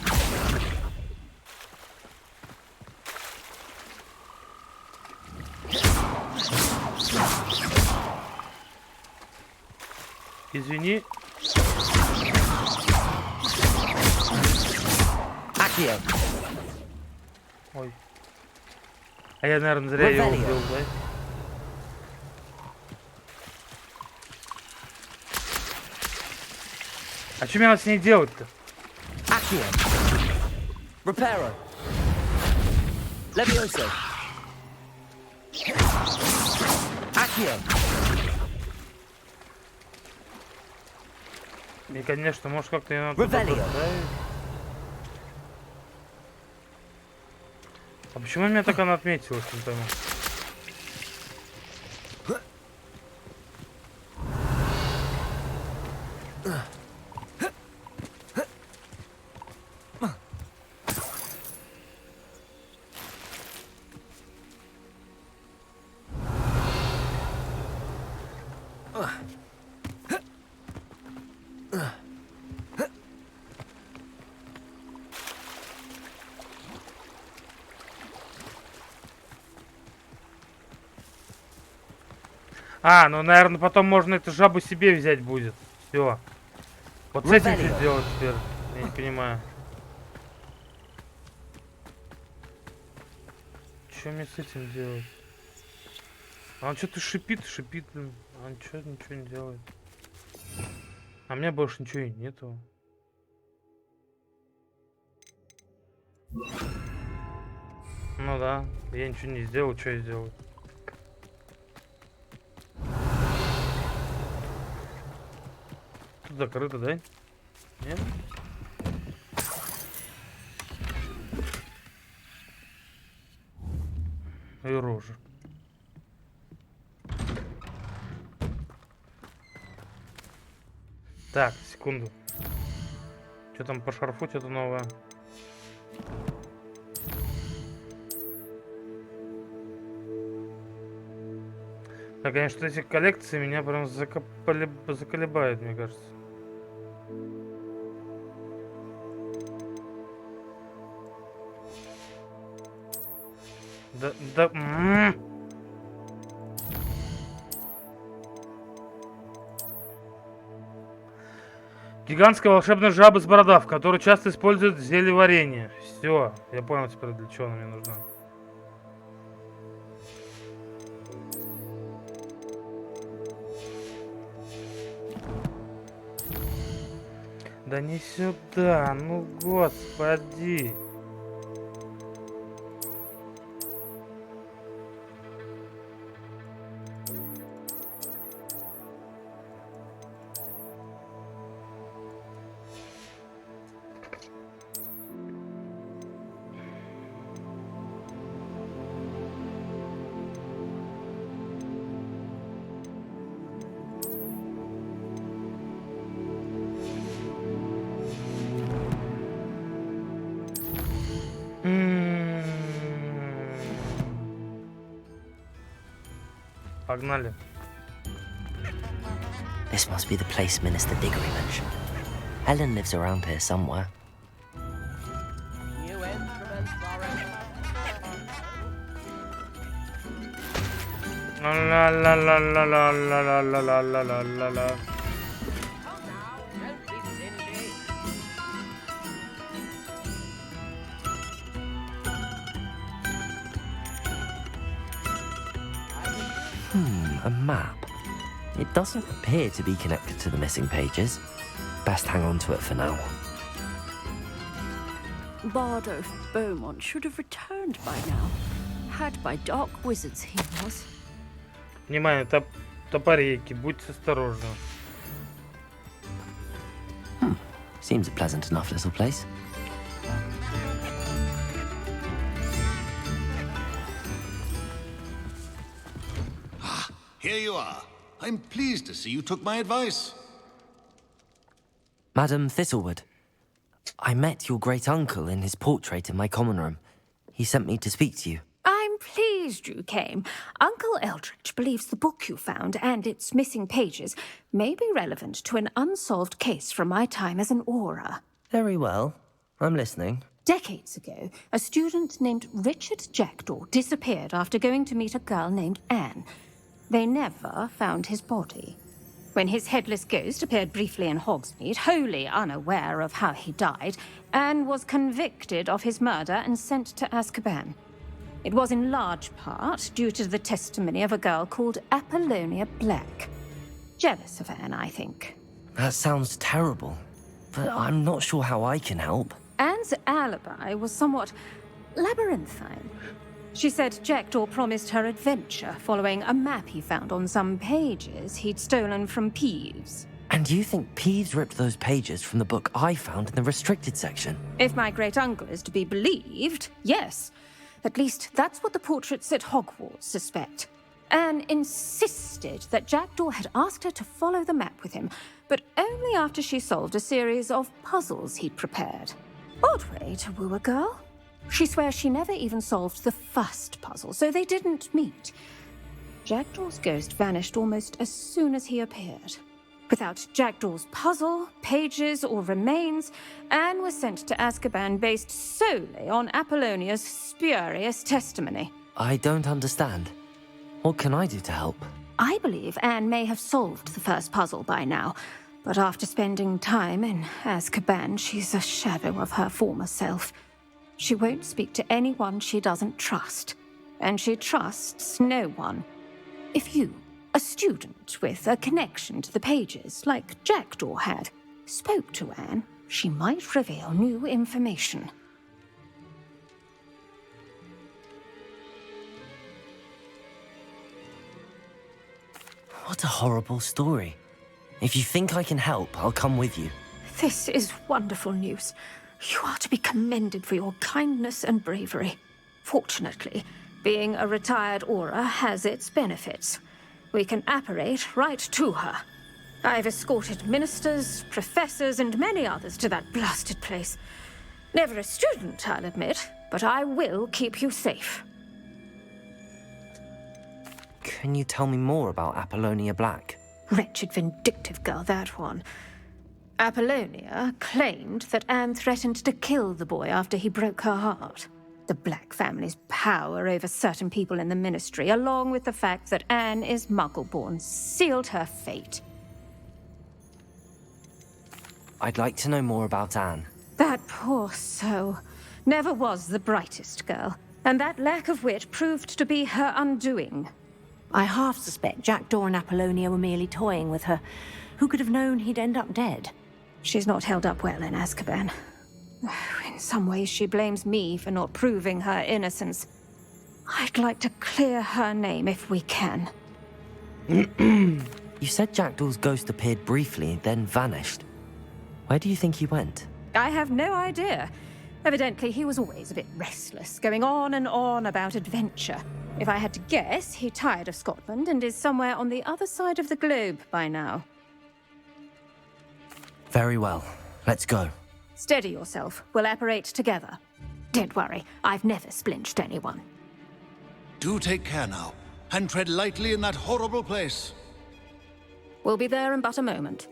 Извини. Accio. Ой. А я, наверное, зря его убил, да? А что мне надо с ней делать-то? Accio. Reparo. Levioso. Accio. И, конечно, может как-то ее надо поставить. А почему меня так она отметилась, не пойму? А, ну, наверное, потом можно эту жабу себе взять будет. Все. Вот с этим что делать теперь? Я не понимаю. Что мне с этим делать? А он что-то шипит, блин. А он ничего не делает. А у меня больше ничего и нету. Ну да, я ничего не сделал, что я сделаю? Тут закрыто, да? Нет? И рожа. Так, секунду. Что там по шарфу, что-то новое? Да, конечно, эти коллекции меня прям заколебают, мне кажется. Да. Гигантская волшебная жаба с бородав, которую часто используют в зельеварении. Все, я понял теперь, для чего она мне нужна. Да не сюда, ну господи. Погнали. This must be the place Minister Diggory mentioned. Helen lives around here somewhere. La la la la la la la la la la la la. A map. It doesn't appear to be connected to the missing pages. Best hang on to it for now. Bardo Beaumont should have returned by now. Had by dark wizards he was. Внимание, топорейки, будьте осторожны. Seems a pleasant enough little place. Here you are. I'm pleased to see you took my advice. Madam Thistlewood, I met your great-uncle in his portrait in my common room. He sent me to speak to you. I'm pleased you came. Uncle Eldritch believes the book you found and its missing pages may be relevant to an unsolved case from my time as an aura. Very well. I'm listening. Decades ago, a student named Richard Jackdaw disappeared after going to meet a girl named Anne. They never found his body. When his headless ghost appeared briefly in Hogsmeade, wholly unaware of how he died, Anne was convicted of his murder and sent to Azkaban. It was in large part due to the testimony of a girl called Apollonia Black. Jealous of Anne, I think. That sounds terrible, but I'm not sure how I can help. Anne's alibi was somewhat labyrinthine. She said Jackdaw promised her adventure following a map he found on some pages he'd stolen from Peeves. And you think Peeves ripped those pages from the book I found in the restricted section? If my great-uncle is to be believed, yes. At least that's what the portraits at Hogwarts suspect. Anne insisted that Jackdaw had asked her to follow the map with him, but only after she solved a series of puzzles he'd prepared. Odd way to woo a girl. She swears she never even solved the first puzzle, so they didn't meet. Jackdaw's ghost vanished almost as soon as he appeared. Without Jackdaw's puzzle, pages, or remains, Anne was sent to Azkaban based solely on Apollonia's spurious testimony. I don't understand. What can I do to help? I believe Anne may have solved the first puzzle by now, but after spending time in Azkaban, she's a shadow of her former self. She won't speak to anyone she doesn't trust, and she trusts no one. If you, a student with a connection to the pages, like Jackdaw had, spoke to Anne, she might reveal new information. What a horrible story. If you think I can help, I'll come with you. This is wonderful news. You are to be commended for your kindness and bravery. Fortunately, being a retired aura has its benefits. We can apparate right to her. I've escorted ministers, professors, and many others to that blasted place. Never a student, I'll admit, but I will keep you safe. Can you tell me more about Apollonia Black? Wretched, vindictive girl, that one. Apollonia claimed that Anne threatened to kill the boy after he broke her heart. The Black family's power over certain people in the Ministry, along with the fact that Anne is Muggle-born, sealed her fate. I'd like to know more about Anne. That poor soul. Never was the brightest girl. And that lack of wit proved to be her undoing. I half suspect Jackdaw and Apollonia were merely toying with her. Who could have known he'd end up dead? She's not held up well in Azkaban. In some ways, she blames me for not proving her innocence. I'd like to clear her name if we can. You said Jackdaw's ghost appeared briefly, then vanished. Where do you think he went? I have no idea. Evidently, he was always a bit restless, going on and on about adventure. If I had to guess, he tired of Scotland and is somewhere on the other side of the globe by now. Very well. Let's go. Steady yourself. We'll apparate together. Don't worry, I've never splinched anyone. Do take care now, and tread lightly in that horrible place. We'll be there in but a moment.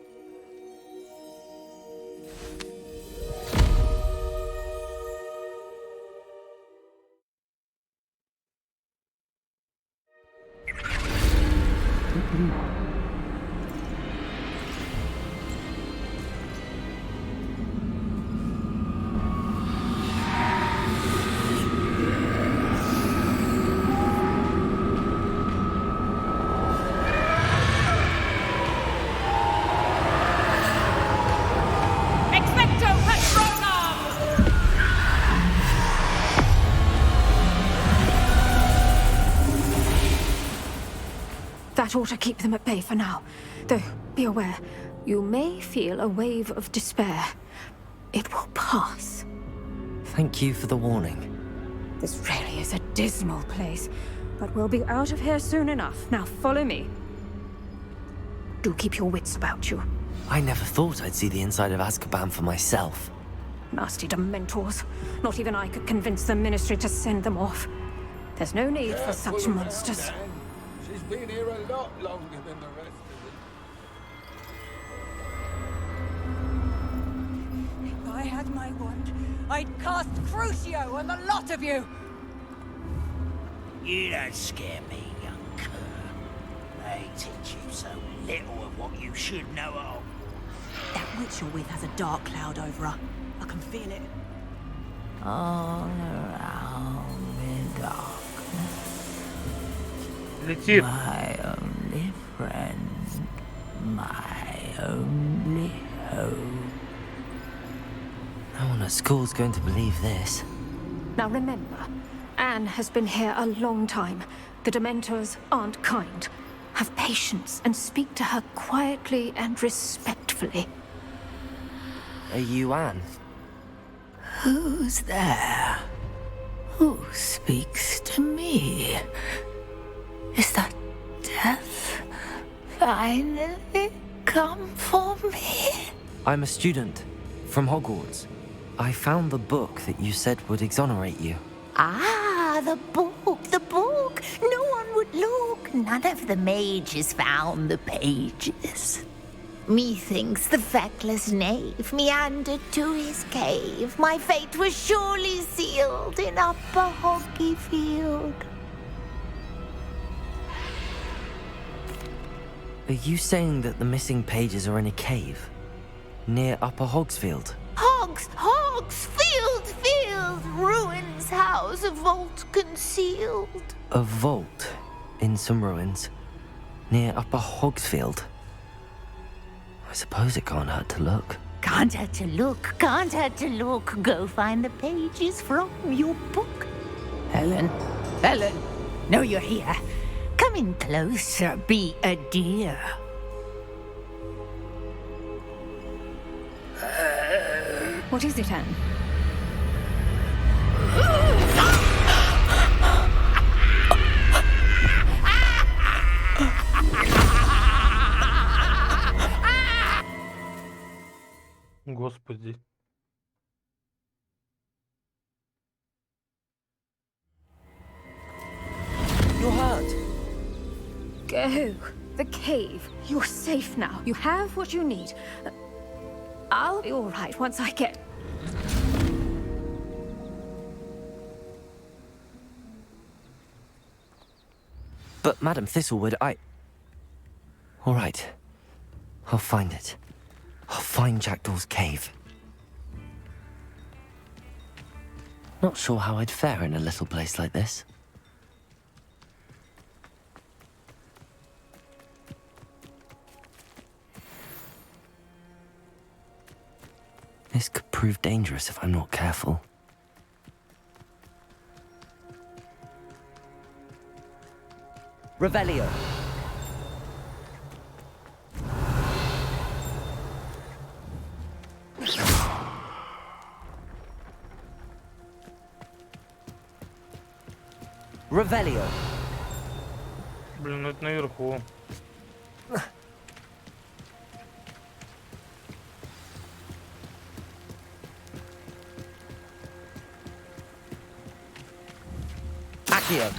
That ought to keep them at bay for now. Though, be aware, you may feel a wave of despair. It will pass. Thank you for the warning. This really is a dismal place, but we'll be out of here soon enough. Now follow me. Do keep your wits about you. I never thought I'd see the inside of Azkaban for myself. Nasty Dementors. Not even I could convince the Ministry to send them off. There's no need for such monsters. She's been here a lot longer than the rest of us. If I had my wand, I'd cast Crucio on the lot of you! You don't scare me, young cur. They teach you so little of what you should know of. That witch you're with has a dark cloud over her. I can feel it. All around in darkness. Летит. My only friend, my only hope. No one at school's going to believe this. Now remember, Anne has been here a long time. The Dementors aren't kind. Have patience and speak to her quietly and respectfully. Are you Anne? Who's there? Who speaks to me? Is that death finally come for me? I'm a student from Hogwarts. I found the book that you said would exonerate you. Ah, the book, the book. No one would look. None of the mages found the pages. Methinks the feckless knave meandered to his cave. My fate was surely sealed in Upper Hoggyfield. Are you saying that the missing pages are in a cave? Near Upper Hogsfield? Field, ruins house, a vault concealed. A vault in some ruins near Upper Hogsfield? I suppose it can't hurt to look. Can't hurt to look, can't hurt to look. Go find the pages from your book. Helen, know you're here. Come in closer, be a dear. What is it, Anne? Господи. You're hurt. Go. The cave. You're safe now. You have what you need. I'll be all right once I get... But Madam Thistlewood, All right. I'll find it. I'll find Jackdaw's cave. Not sure how I'd fare in a little place like this. This could prove dangerous if I'm not careful. Revelio. Revelio. Блин, ну это наверху. Accio.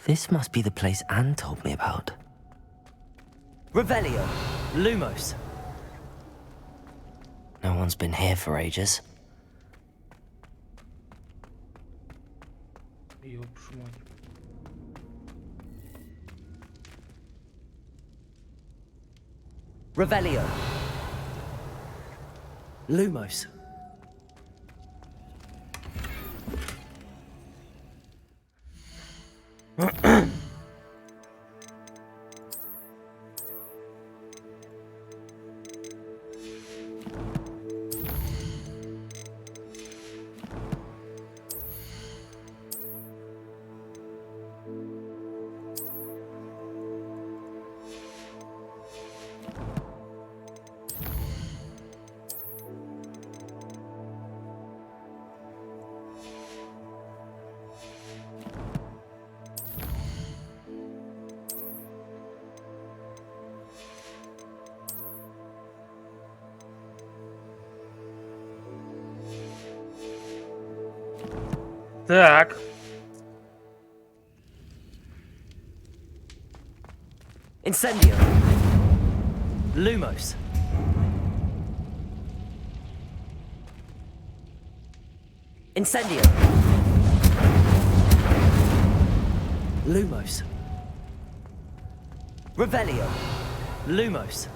This must be the place Anne told me about. Revelio. Lumos. No one's been here for ages. Ёпшу мать. Revelio. Lumos. Так. Incendio. Lumos. Incendio. Lumos. Revelio. Lumos.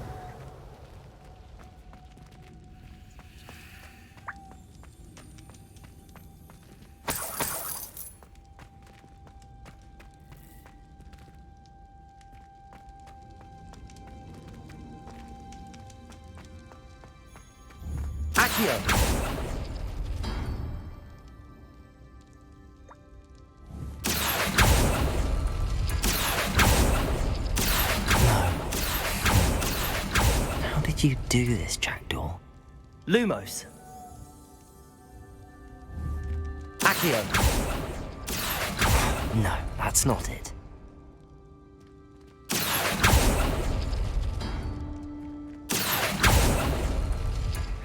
Accio. How did you do this, Jackdaw? Lumos. Accio. No, that's not it.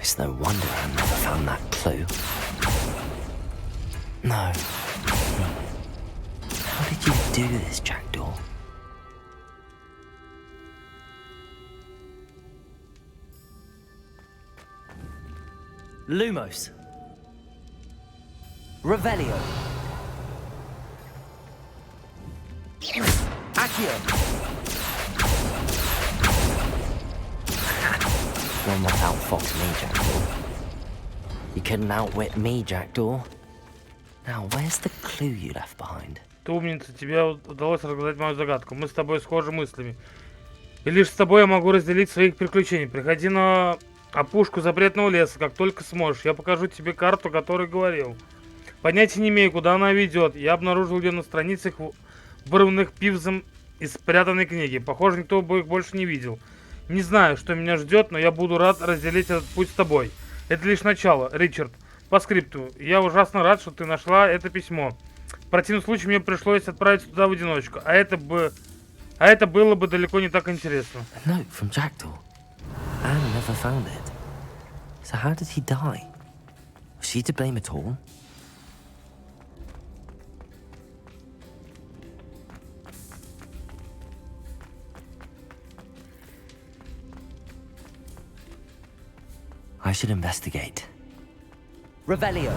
It's no wonder I never found that clue. No. How did you do this, Jackdaw? Lumos. Revelio. Accio. You'll not outfox me, Jackdaw. You couldn't outwit me, Jackdaw. Now, where's the clue you left behind? Ты умница, тебе удалось разгадать мою загадку. Мы с тобой схожи мыслями. И лишь с тобой я могу разделить своих приключений. Приходи на опушку запретного леса, как только сможешь. Я покажу тебе карту, о которой говорил. Понятия не имею, куда она ведет. Я обнаружил ее на страницах, вырванных Пивзом из спрятанной книги. Похоже, никто бы их больше не видел. Не знаю, что меня ждет, но я буду рад разделить этот путь с тобой. Это лишь начало, Ричард. По скрипту. Я ужасно рад, что ты нашла это письмо. В противном случае мне пришлось отправиться туда в одиночку. А это было бы далеко не так интересно. A note from Jackdaw. Anne never found it. So how did he die? Was she to blame at all? I should investigate. Revelio.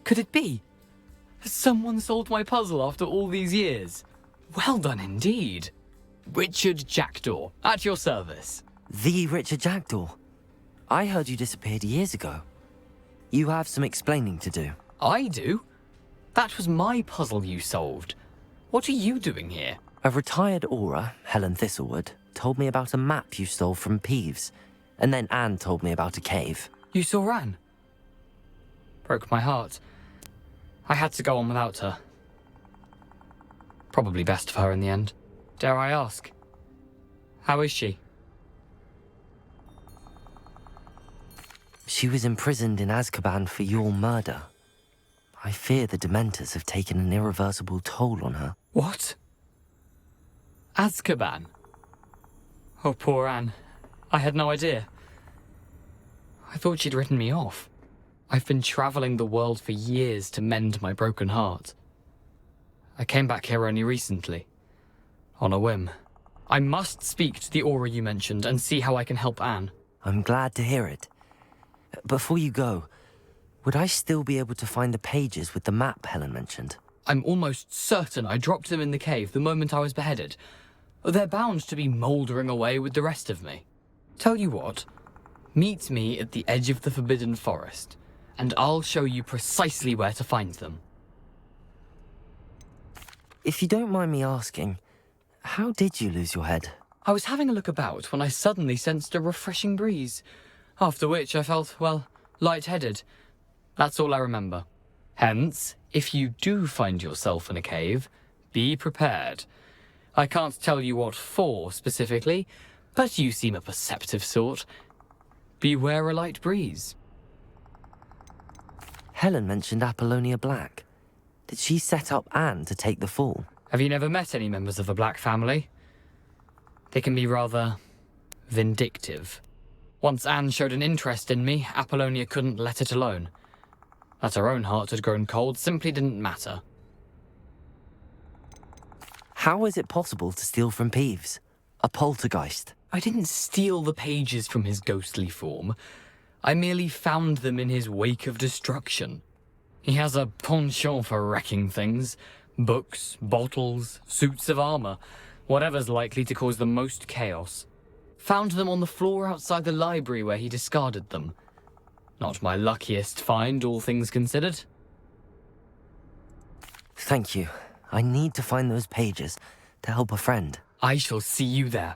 Could it be? Has someone solved my puzzle after all these years? Well done indeed. Richard Jackdaw, at your service. The Richard Jackdaw? I heard you disappeared years ago. You have some explaining to do. I do? That was my puzzle you solved. What are you doing here? A retired aura, Helen Thistlewood, told me about a map you stole from Peeves. And then Anne told me about a cave. You saw Anne? Broke my heart. I had to go on without her. Probably best for her in the end. Dare I ask? How is she? She was imprisoned in Azkaban for your murder. I fear the Dementors have taken an irreversible toll on her. What? Azkaban? Oh, poor Anne. I had no idea. I thought she'd written me off. I've been traveling the world for years to mend my broken heart. I came back here only recently. On a whim. I must speak to the aura you mentioned and see how I can help Anne. I'm glad to hear it. Before you go, would I still be able to find the pages with the map Helen mentioned? I'm almost certain I dropped them in the cave the moment I was beheaded. They're bound to be mouldering away with the rest of me. Tell you what, meet me at the edge of the Forbidden Forest, and I'll show you precisely where to find them. If you don't mind me asking, how did you lose your head? I was having a look about when I suddenly sensed a refreshing breeze, after which I felt, well, lightheaded. That's all I remember. Hence, if you do find yourself in a cave, be prepared. I can't tell you what for specifically, but you seem a perceptive sort. Beware a light breeze. Helen mentioned Apollonia Black. Did she set up Anne to take the fall? Have you never met any members of the Black family? They can be rather vindictive. Once Anne showed an interest in me, Apollonia couldn't let it alone. That her own heart had grown cold simply didn't matter. How is it possible to steal from Peeves? A poltergeist? I didn't steal the pages from his ghostly form. I merely found them in his wake of destruction. He has a penchant for wrecking things. Books, bottles, suits of armor. Whatever's likely to cause the most chaos. Found them on the floor outside the library where he discarded them. Not my luckiest find, all things considered. Thank you. I need to find those pages to help a friend. I shall see you there.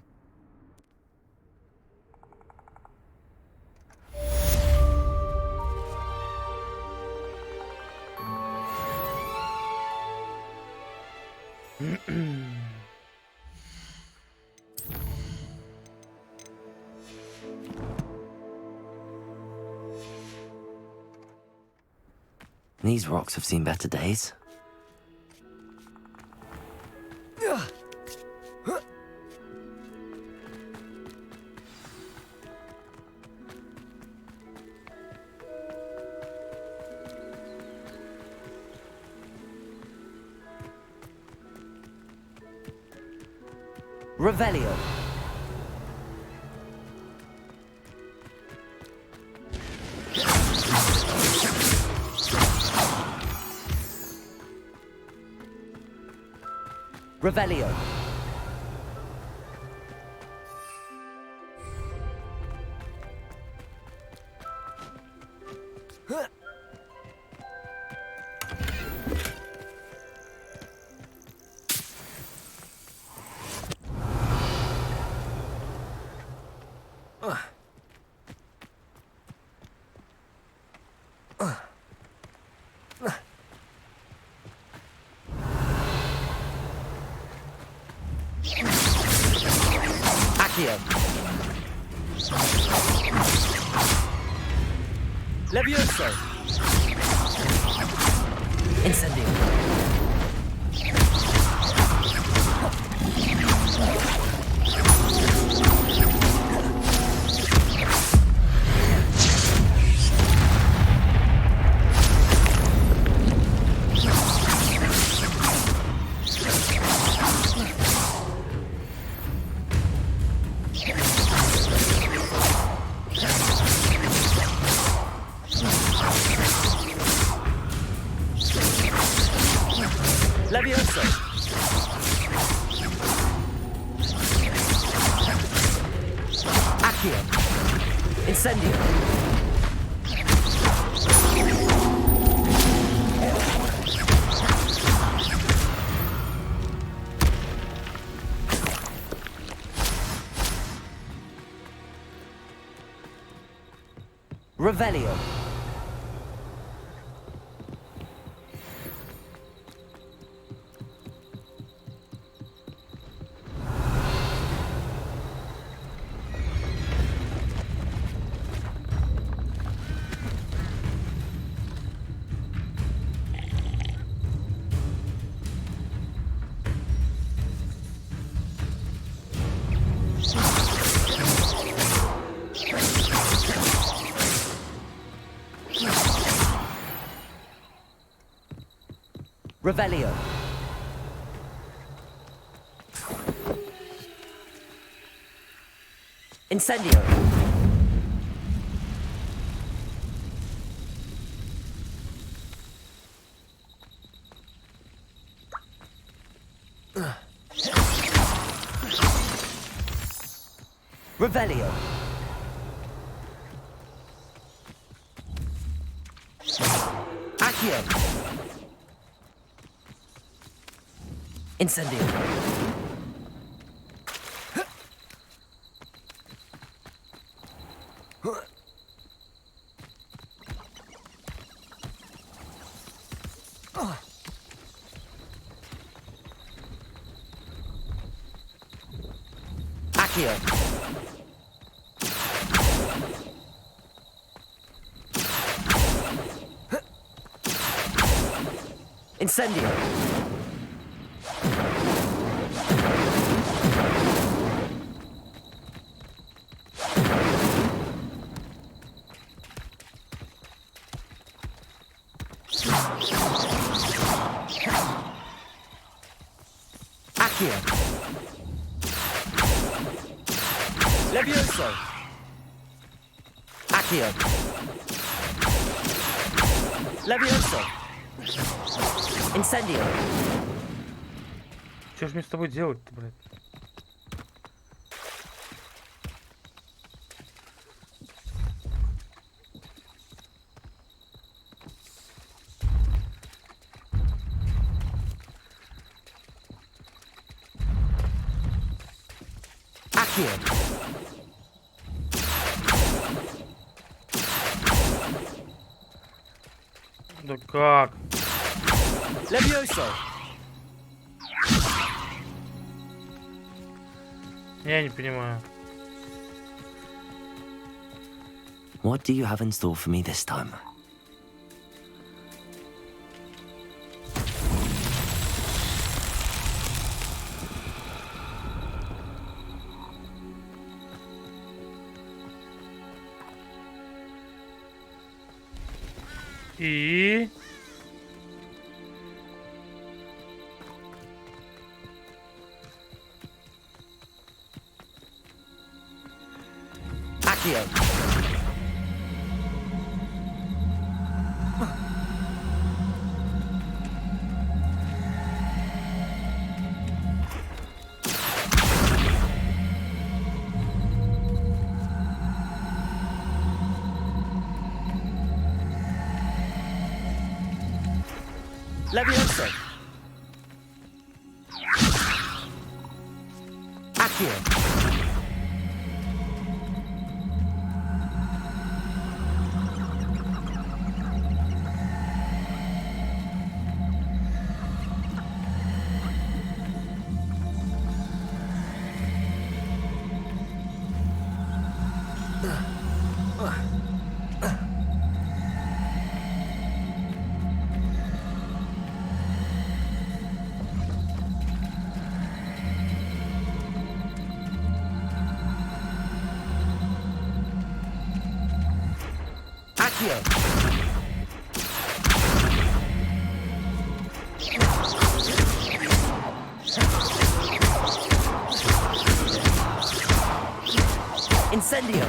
These rocks have seen better days. Revelio. Revelio. Levioso! Incendio! Levioso. Accio. Incendio. Revelio. Revelio. Incendio. Revelio. Accio. Incendio. Accio. Incendio. Accio. Levioso. Accio. Levioso. Incendio. Что ж мне с тобой делать-то, блядь? Accio. Да как? Levioso. Я не понимаю. What do you have in store for me this time? И... Accio. Levioso. Accio. Incendio.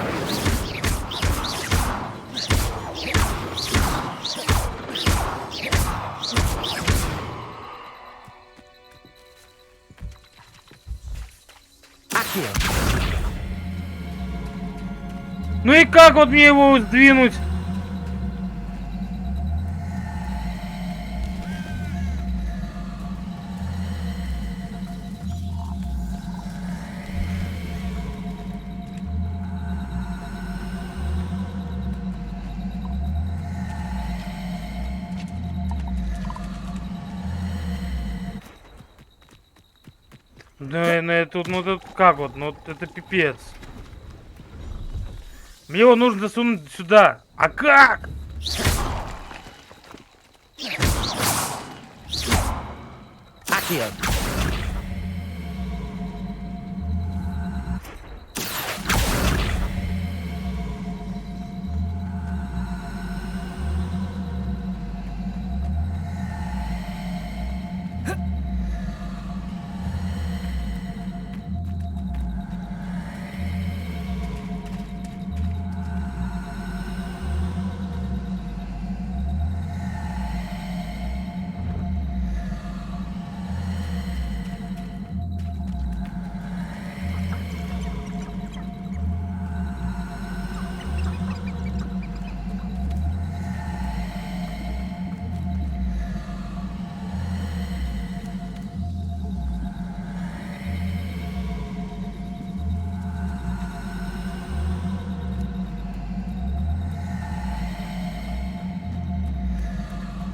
Ну и как вот мне его сдвинуть? Да, ну тут, ну тут как вот, ну это пипец. Мне его нужно засунуть сюда. А как? Акио.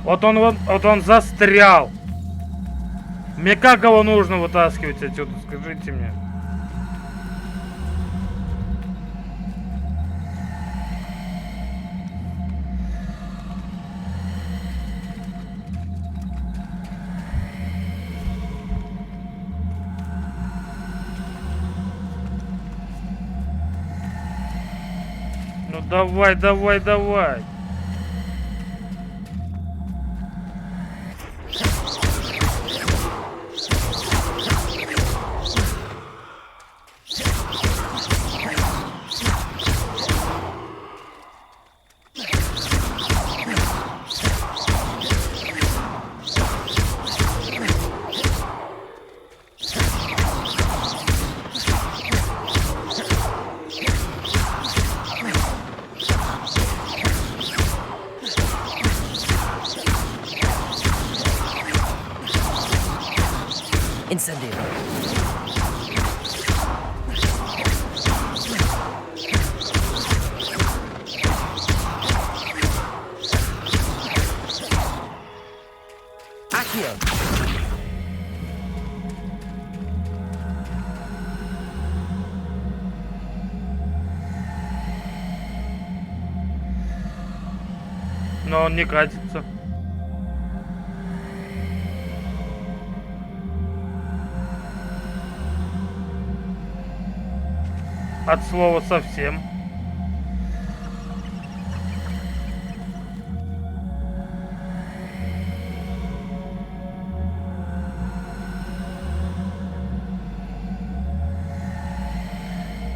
Вот он застрял. Мне как его нужно вытаскивать отсюда, скажите мне. Ну давай, давай, давай. Incendio. Accio. Но он не катится. От слова совсем.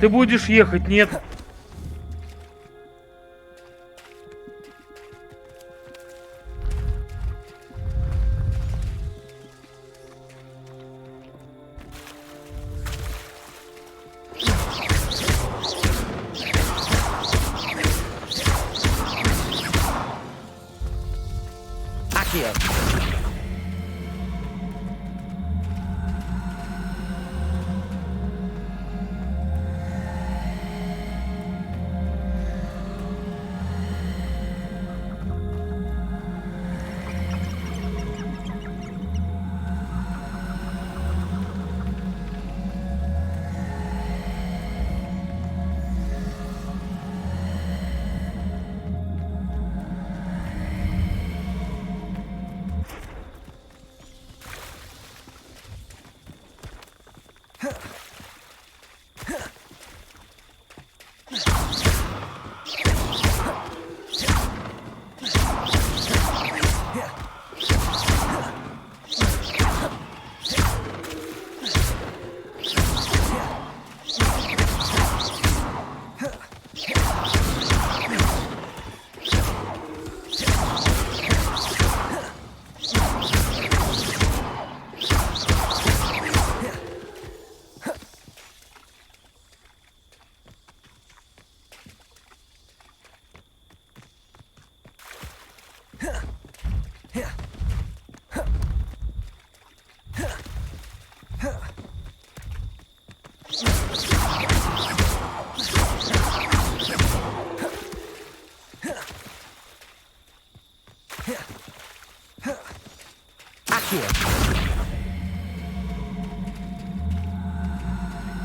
Ты будешь ехать, нет?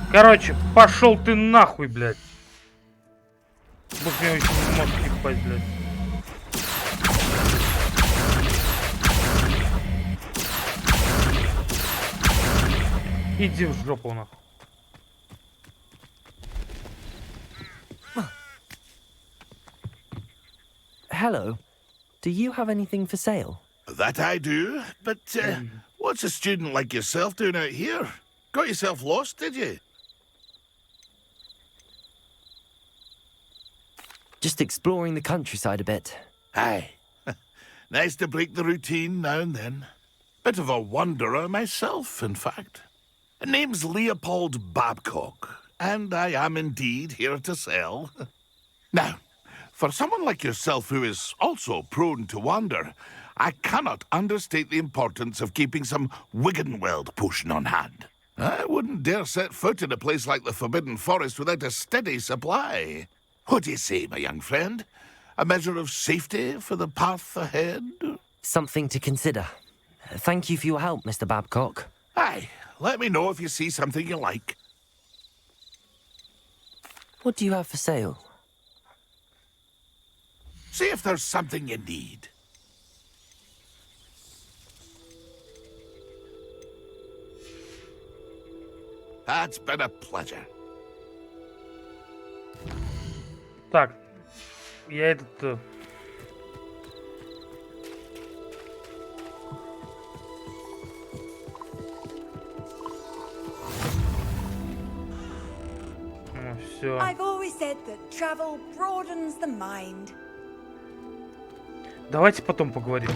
Короче, пошел ты нахуй, блядь. Будь мне очень мозг ебать, блядь. Иди в жопу, нахуй. Hello. Do you have anything for sale? That I do, but what's a student like yourself doing out here? Got yourself lost, did you? Just exploring the countryside a bit. Aye. Nice to break the routine now and then. Bit of a wanderer myself, in fact. Name's Leopold Babcock, and I am indeed here to sell. Now, for someone like yourself who is also prone to wander, I cannot understate the importance of keeping some Wiggenweld potion on hand. I wouldn't dare set foot in a place like the Forbidden Forest without a steady supply. What do you say, my young friend? A measure of safety for the path ahead? Something to consider. Thank you for your help, Mr. Babcock. Aye, let me know if you see something you like. What do you have for sale? See if there's something you need. That's been a pleasure. Так, я этот... Все. I've always said that travel broadens the mind. Давайте потом поговорим.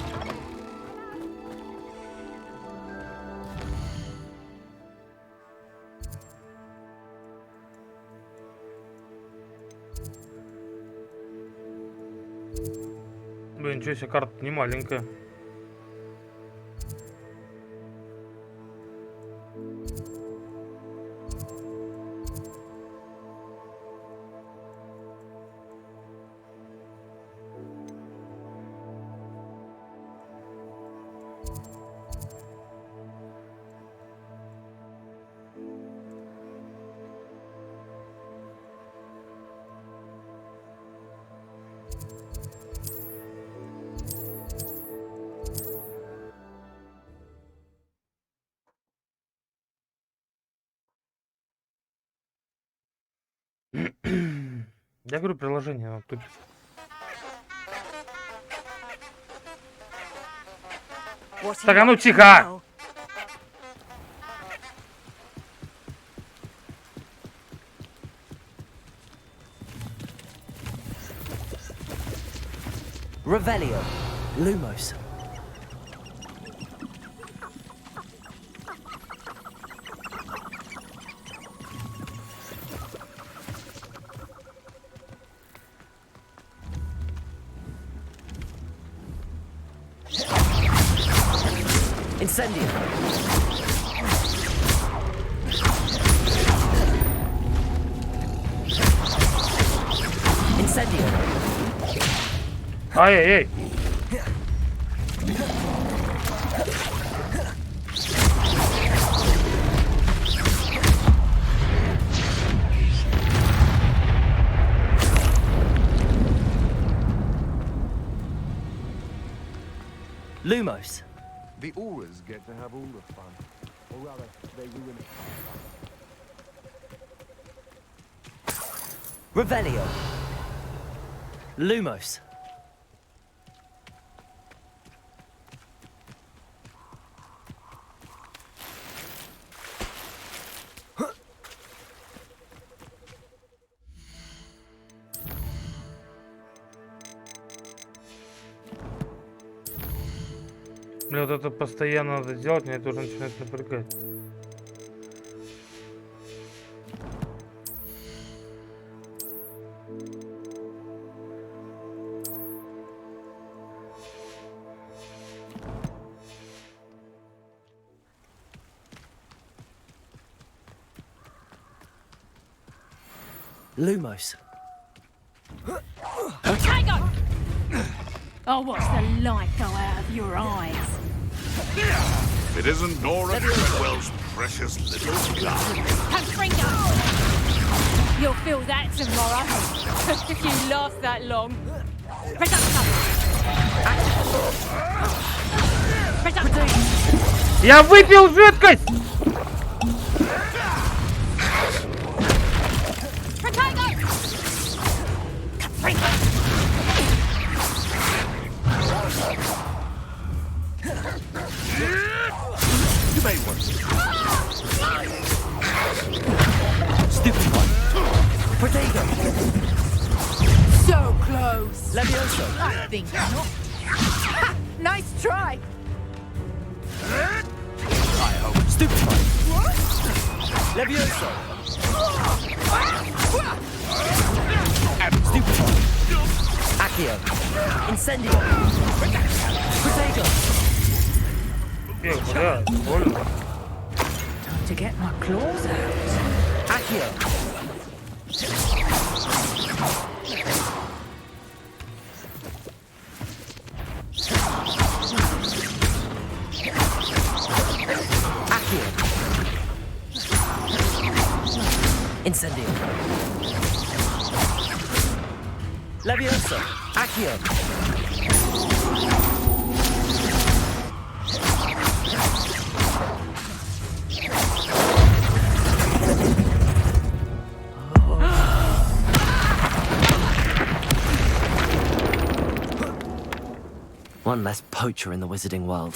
Блин, ничего себе, карта не маленькая. Я говорю, приложение оно тупит. Так, а ну тихо! Revelio. Lumos. Incendio. Incendio. Ай, эй, эй. Lumos. The auras get to have all the fun. Or rather, they ruin it. Revelio. Lumos. Бля, вот это постоянно надо делать, меня это уже начинает напрягать. Lumos. Tango! I'll watch the light go out of your eyes. If it isn't Nora Treadwell's precious little flower. Confringo! You'll feel that tomorrow. If you last that long. Reducto! Я выпил жидкость! You may want to. Stupid one. Potato. So close. Levioso. I think not. Ha! Nice try. I hope. Stupid one. Levioso. Stupid one. Accio. Incendio. Potato. Time to get my claws out. Accio. Accio. Incendio. Levioso. Accio. One less poacher in the wizarding world.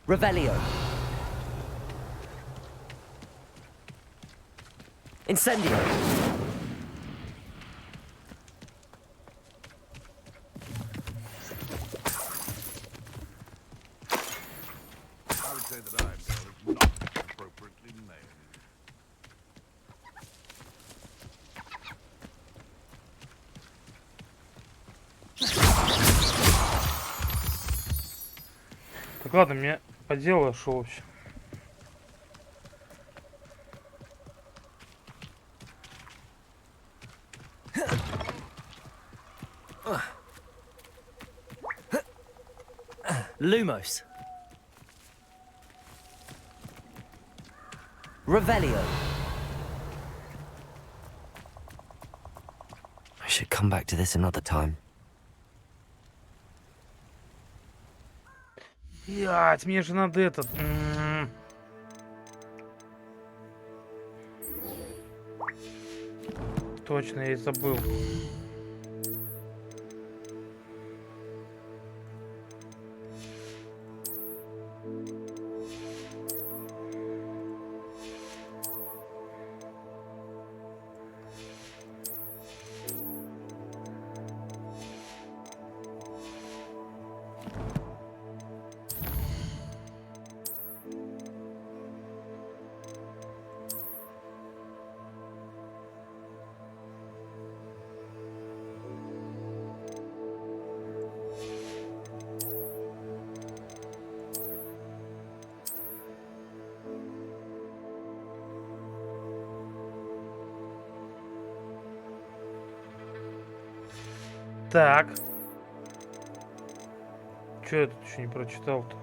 Revelio. Incendio. I would say that eyebrow is not appropriately named. Так ладно, мне по делу шел вообще. Lumos. Revelio. I should come back to this another time. Блять, мне же надо этот. Точно, я и забыл. Так. Че я тут еще не прочитал-то?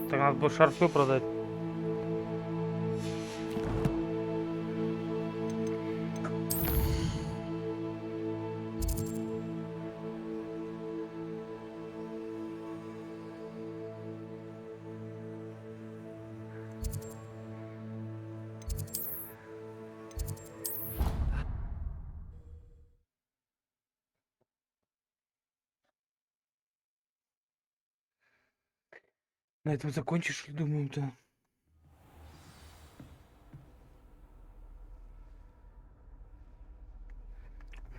Так надо бы шарфы продать. На этом закончишь, думаю-то.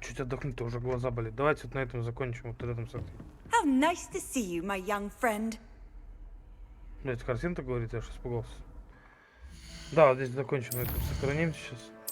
Чуть отдохнуть, уже глаза болят. Давайте вот на этом закончим, вот этом смотреть. How nice to see you, my young friend. Блять, картина-то говорит, я что испугался. Да, вот здесь закончим, на этом сохранимся сейчас.